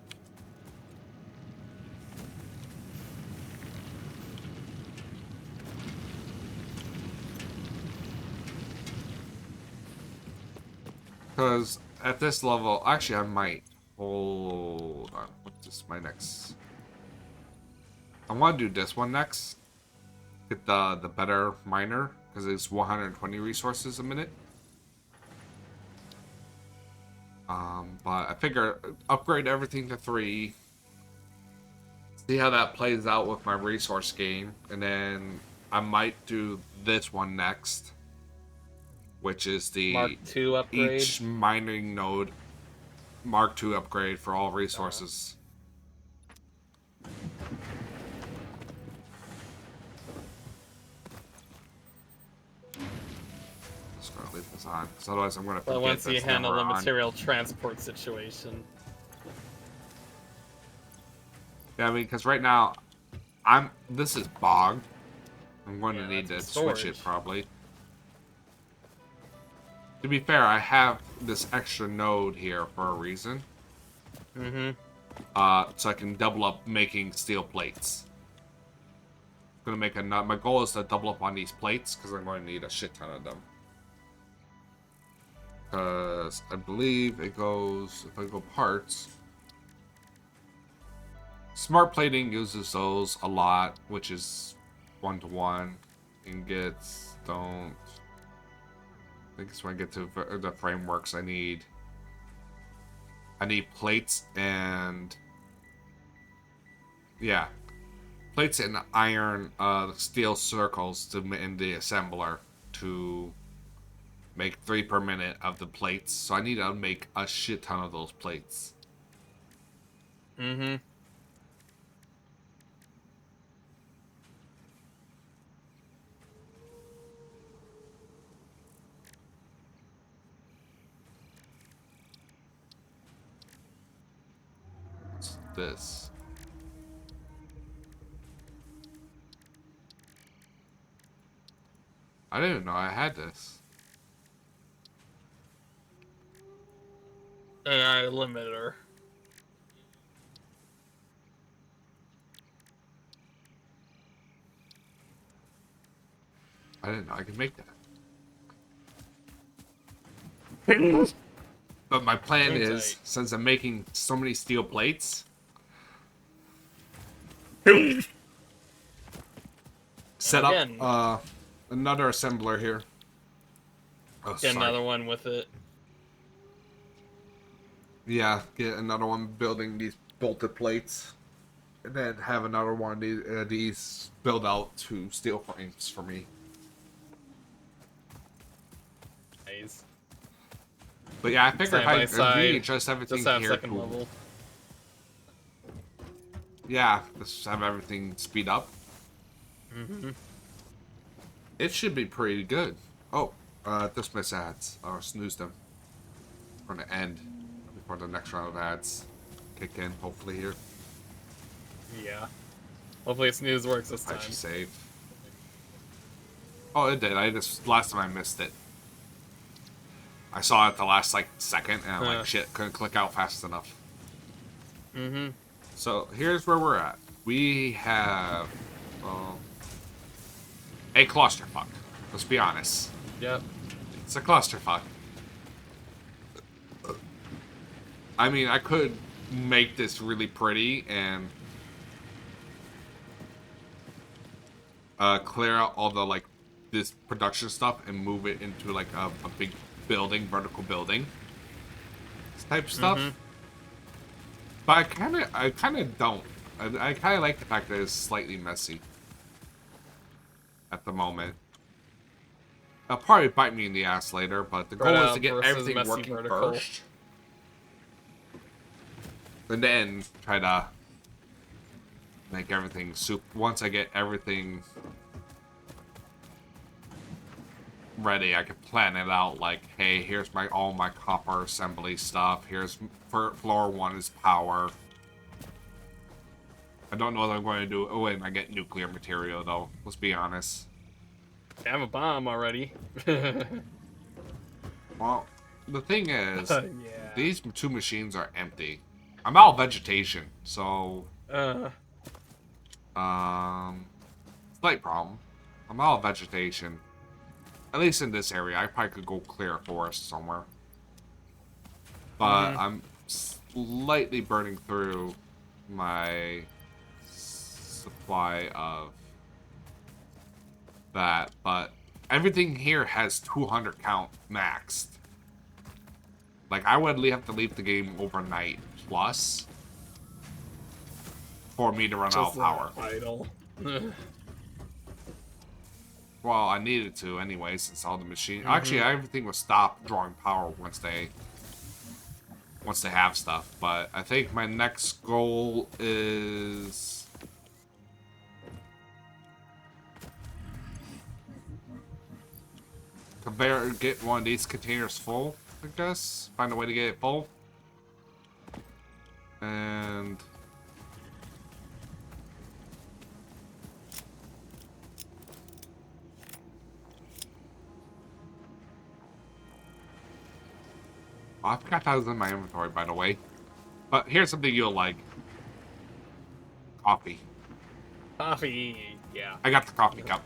Because at this level, actually I might. Hold on. What's this? My next. I want to do this one next. Get the better miner. Because it's 120 resources a minute. But I figure upgrade everything to 3. See how that plays out with my resource gain. And then I might do this one next. Which is the Mark II upgrade. each mining node Mark II upgrade for all resources. Just gonna leave this on, because otherwise I'm gonna But forget once you that's handle never the on. material transport situation. Yeah, I mean, because right now this is bogged. I'm going to need to switch it probably. To be fair, I have this extra node here for a reason. Mm-hmm. So I can double up making steel plates. I'm gonna make my goal is to double up on these plates because I'm going to need a shit ton of them. Because I believe it goes, if I go parts, smart plating uses those a lot, which is 1-to-1. Ingots don't. I think it's when I get to the frameworks I need plates and plates and iron steel circles in the assembler to make 3 per minute of the plates. So I need to make a shit ton of those plates. Mm-hmm. What's this? I didn't know I had this. AI limiter. I didn't know I could make that. But my plan Very is, tight. since I'm making so many steel plates, set up again, another assembler here. Oh, get sorry. another one with it. Yeah, get another one building these bolted plates, and then have another one of these build out to steel frames for me. Nice. But yeah, I figured Side by I'd side. readjust everything Just have here second to, level. yeah, just have everything speed up. Mm-hmm. It should be pretty good. Oh, dismiss ads or snooze them from the end before the next round of ads kick in. Hopefully here. Yeah. Hopefully snooze works this I time. should save. Oh, it did. Last time I missed it. I saw it the last like second, and I'm like, shit, couldn't click out fast enough. Mm-hmm. So here's where we're at. We have a clusterfuck. Let's be honest. Yep. It's a clusterfuck. I mean, I could make this really pretty and clear out all the like this production stuff and move it into like a big building, vertical building type stuff. Mm-hmm. But I kind of don't. I kind of like the fact that it's slightly messy at the moment. It'll probably bite me in the ass later, but the goal Spread is to out get versus everything messy working vertical. first. And then try to make everything soup. Once I get everything ready, I can plan it out like, hey, here's all my copper assembly stuff. Here's for floor 1 is power. I don't know what I'm going to do. Oh, wait, I get nuclear material, though. Let's be honest. I have a bomb already. Well, the thing is, Yeah. these two machines are empty. I'm out of vegetation, so... slight problem. I'm out of vegetation. At least in this area. I probably could go clear a forest somewhere. But I'm slightly burning through my supply of that. But everything here has 200 count maxed. Like, I would have to leave the game overnight plus for me to run out of power. Idle. Well, I needed to anyway, since all the machine. Actually, everything was stopped drawing power once they have stuff. But I think my next goal is get one of these containers full. I guess find a way to get it full, and I forgot that was in my inventory, by the way. But here's something you'll like. Coffee. Coffee. Yeah. I got the coffee cup.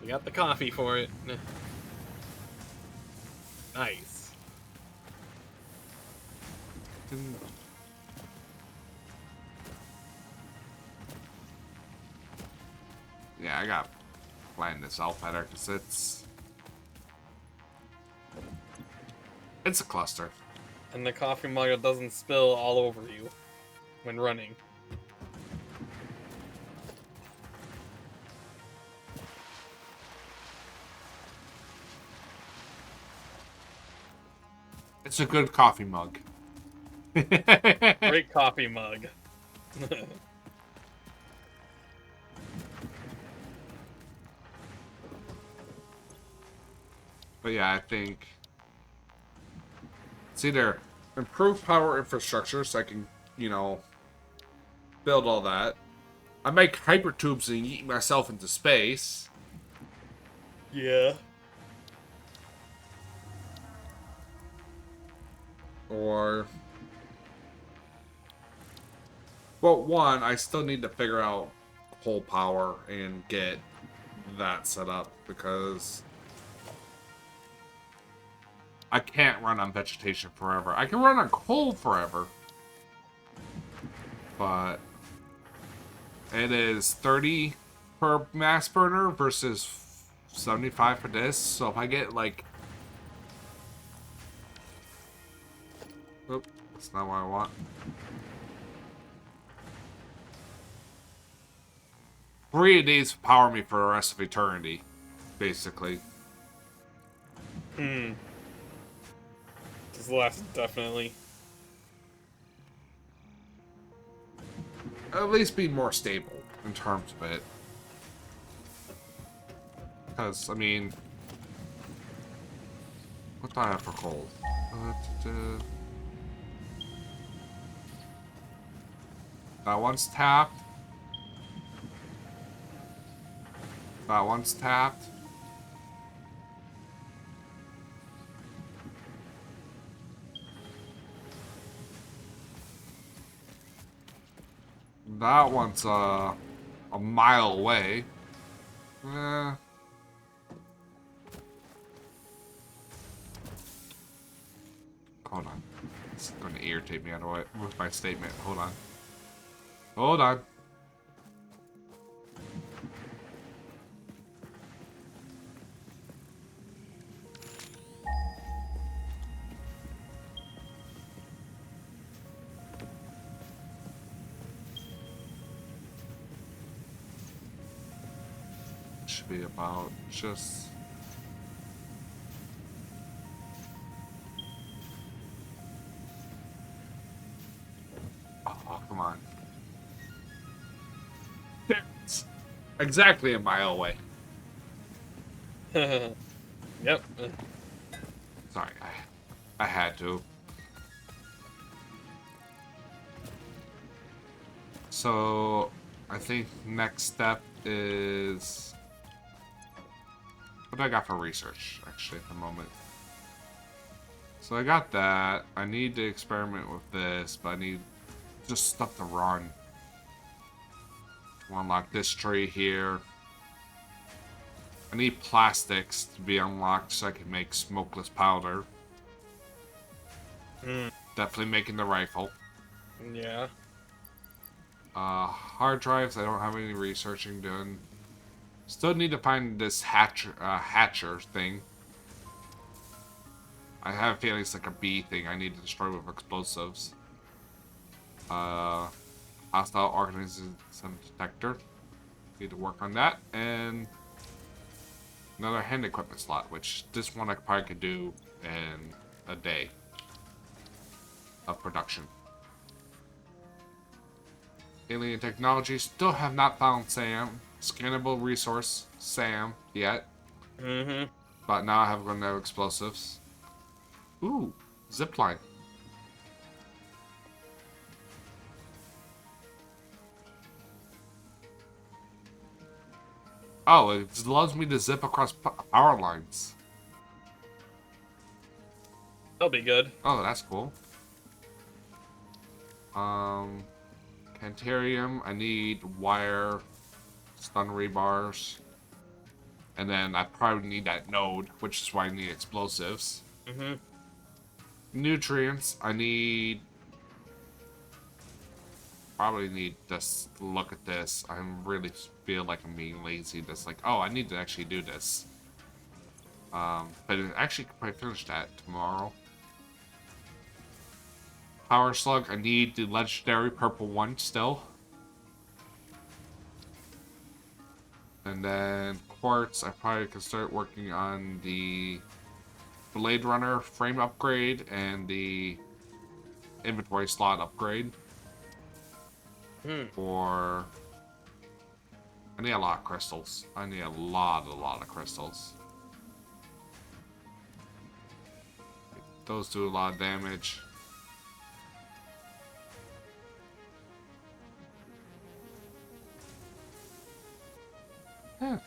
We got the coffee for it. Nice. Yeah, I got to plan this out better because it's a cluster. And the coffee mug doesn't spill all over you when running. It's a good coffee mug. Great coffee mug. But yeah, I think it's either improve power infrastructure so I can, build all that. I make hypertubes and yeet myself into space. Yeah. Or... Well, one, I still need to figure out whole power and get that set up because I can't run on vegetation forever. I can run on coal forever, but it is 30 per mass burner versus 75 for this. So if I get like, oop, that's not what I want. 3 of these power me for the rest of eternity, basically. This last definitely. At least be more stable in terms of it. Because, I mean, what do I have for coal? That one's tapped. That one's tapped. That one's a mile away. Eh. Hold on. It's going to irritate me otherwise with my statement. Hold on. Hold on. Should be about just... Oh, come on. It's exactly a mile away. Yep. Sorry, I had to. So, I think next step is... What do I got for research, actually, at the moment? So I got that. I need to experiment with this, but I need just stuff to run. To unlock this tree here. I need plastics to be unlocked so I can make smokeless powder. Definitely making the rifle. Yeah. Hard drives, I don't have any researching done. Still need to find this hatcher thing. I have a feeling it's like a bee thing I need to destroy with explosives. Hostile organism detector. Need to work on that. And another hand equipment slot, which this one I probably could do in a day of production. Alien technology, still have not found Sam. Scannable resource, Sam, yet. But now I have gonna know explosives. Ooh, zipline. Oh, it allows me to zip across power lines. That'll be good. Oh, that's cool. Cantarium, I need wire, stun rebars. And then I probably need that node, which is why I need explosives. Nutrients, I need... Probably need this. Look at this. I really feel like I'm being lazy. That's like, oh, I need to actually do this. But I actually could probably finish that tomorrow. Power Slug, I need the legendary purple one still. And then Quartz, I probably can start working on the Blade Runner frame upgrade and the inventory slot upgrade. Or I need a lot of crystals. I need a lot of crystals. Those do a lot of damage. Yeah.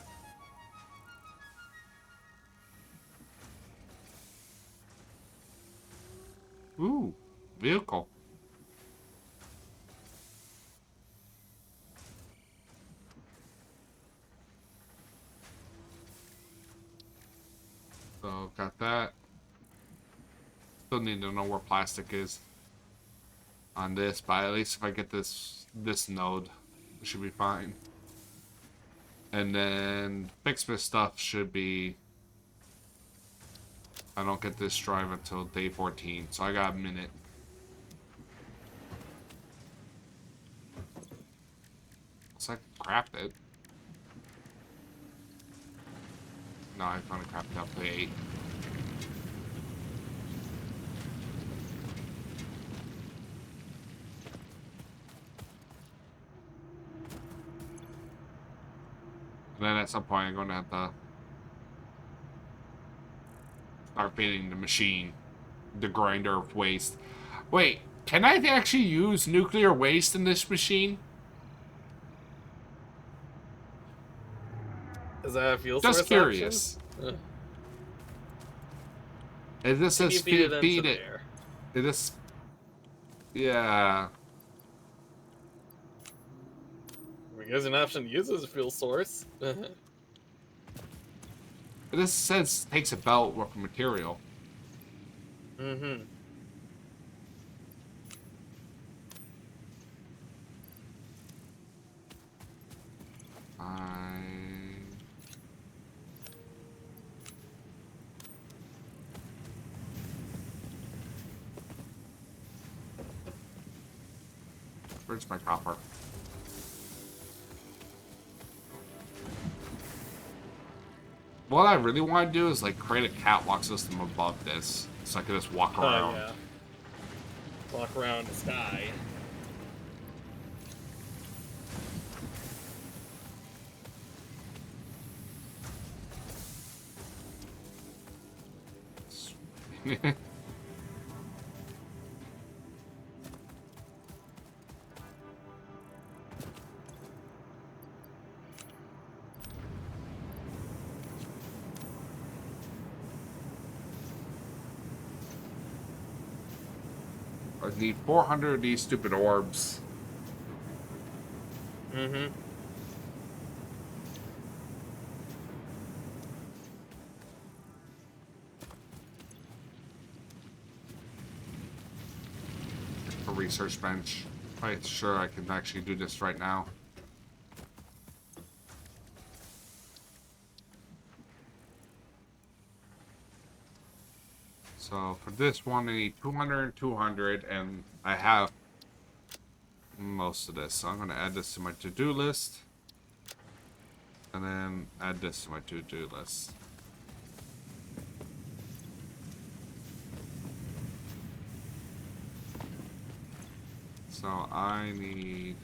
Ooh, vehicle. So got that. Still need to know where plastic is on this, but at least if I get this node, it should be fine. And then Fixbit stuff should be. I don't get this drive until day 14, so I got a minute. So I can craft it. No, I found a craft up to 8. And then at some point I'm going to have to start feeding the machine, the grinder of waste. Wait, can I actually use nuclear waste in this machine? Is that a fuel Just source curious. option? It just Can you says feed it into feed it. there? It just, yeah. I mean, there's an option to use as a fuel source. It just says takes a belt worth of material. Mm-hmm. Where's my copper? What I really want to do is like create a catwalk system above this, so I can just walk around. Yeah. Walk around the sky. I need 400 of these stupid orbs. Mm-hmm. A research bench. I'm sure I can actually do this right now. So for this one, I need 200 and 200, and I have most of this. So I'm going to add this to my to-do list. And then add this to my to-do list. So I need...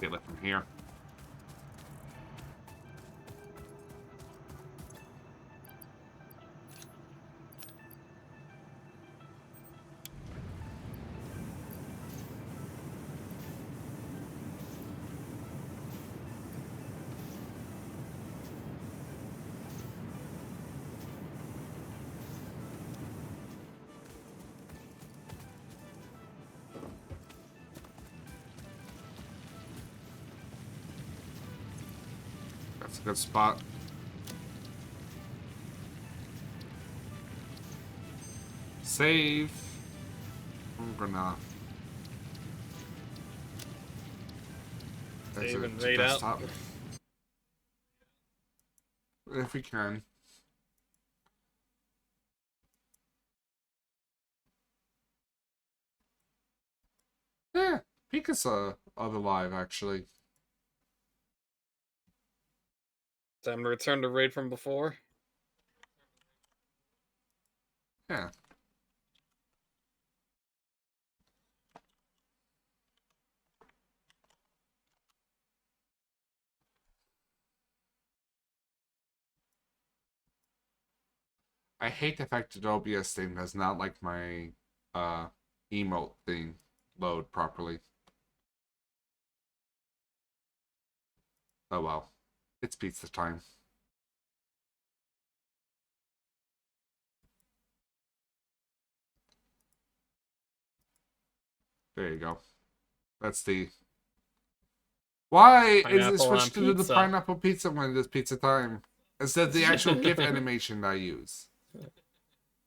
Feel it from here. That's a good spot. Save. I'm gonna Save and to raid out. desktop. If we can. Yeah, Pika's alive actually. Time to return to raid from before. Yeah. I hate the fact that OBS thing does not like my emote thing load properly. Oh well. It's pizza time. There you go. That's the... Why is it Pineapple on switched to the pizza. pineapple pizza when it is pizza time? Instead of the actual GIF animation that I use.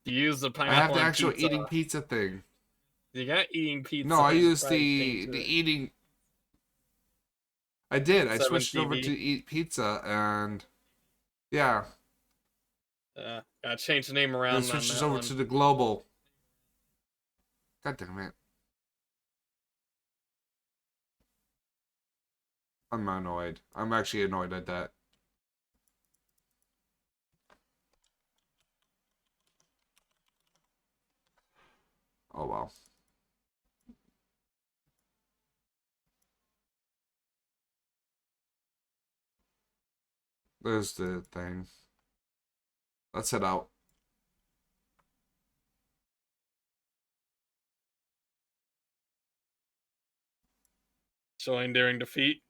You use the I pineapple have the on actual pizza. eating pizza thing. You got eating pizza. No, I and used fried the thing to it. eating... I did. I 7 switched it over TV. to eat pizza and... Yeah. Gotta change the name around Then on switches that over one. to the global. God damn it. I'm annoyed. I'm actually annoyed at that. Oh well. There's the thing. Let's head out. Showing during defeat.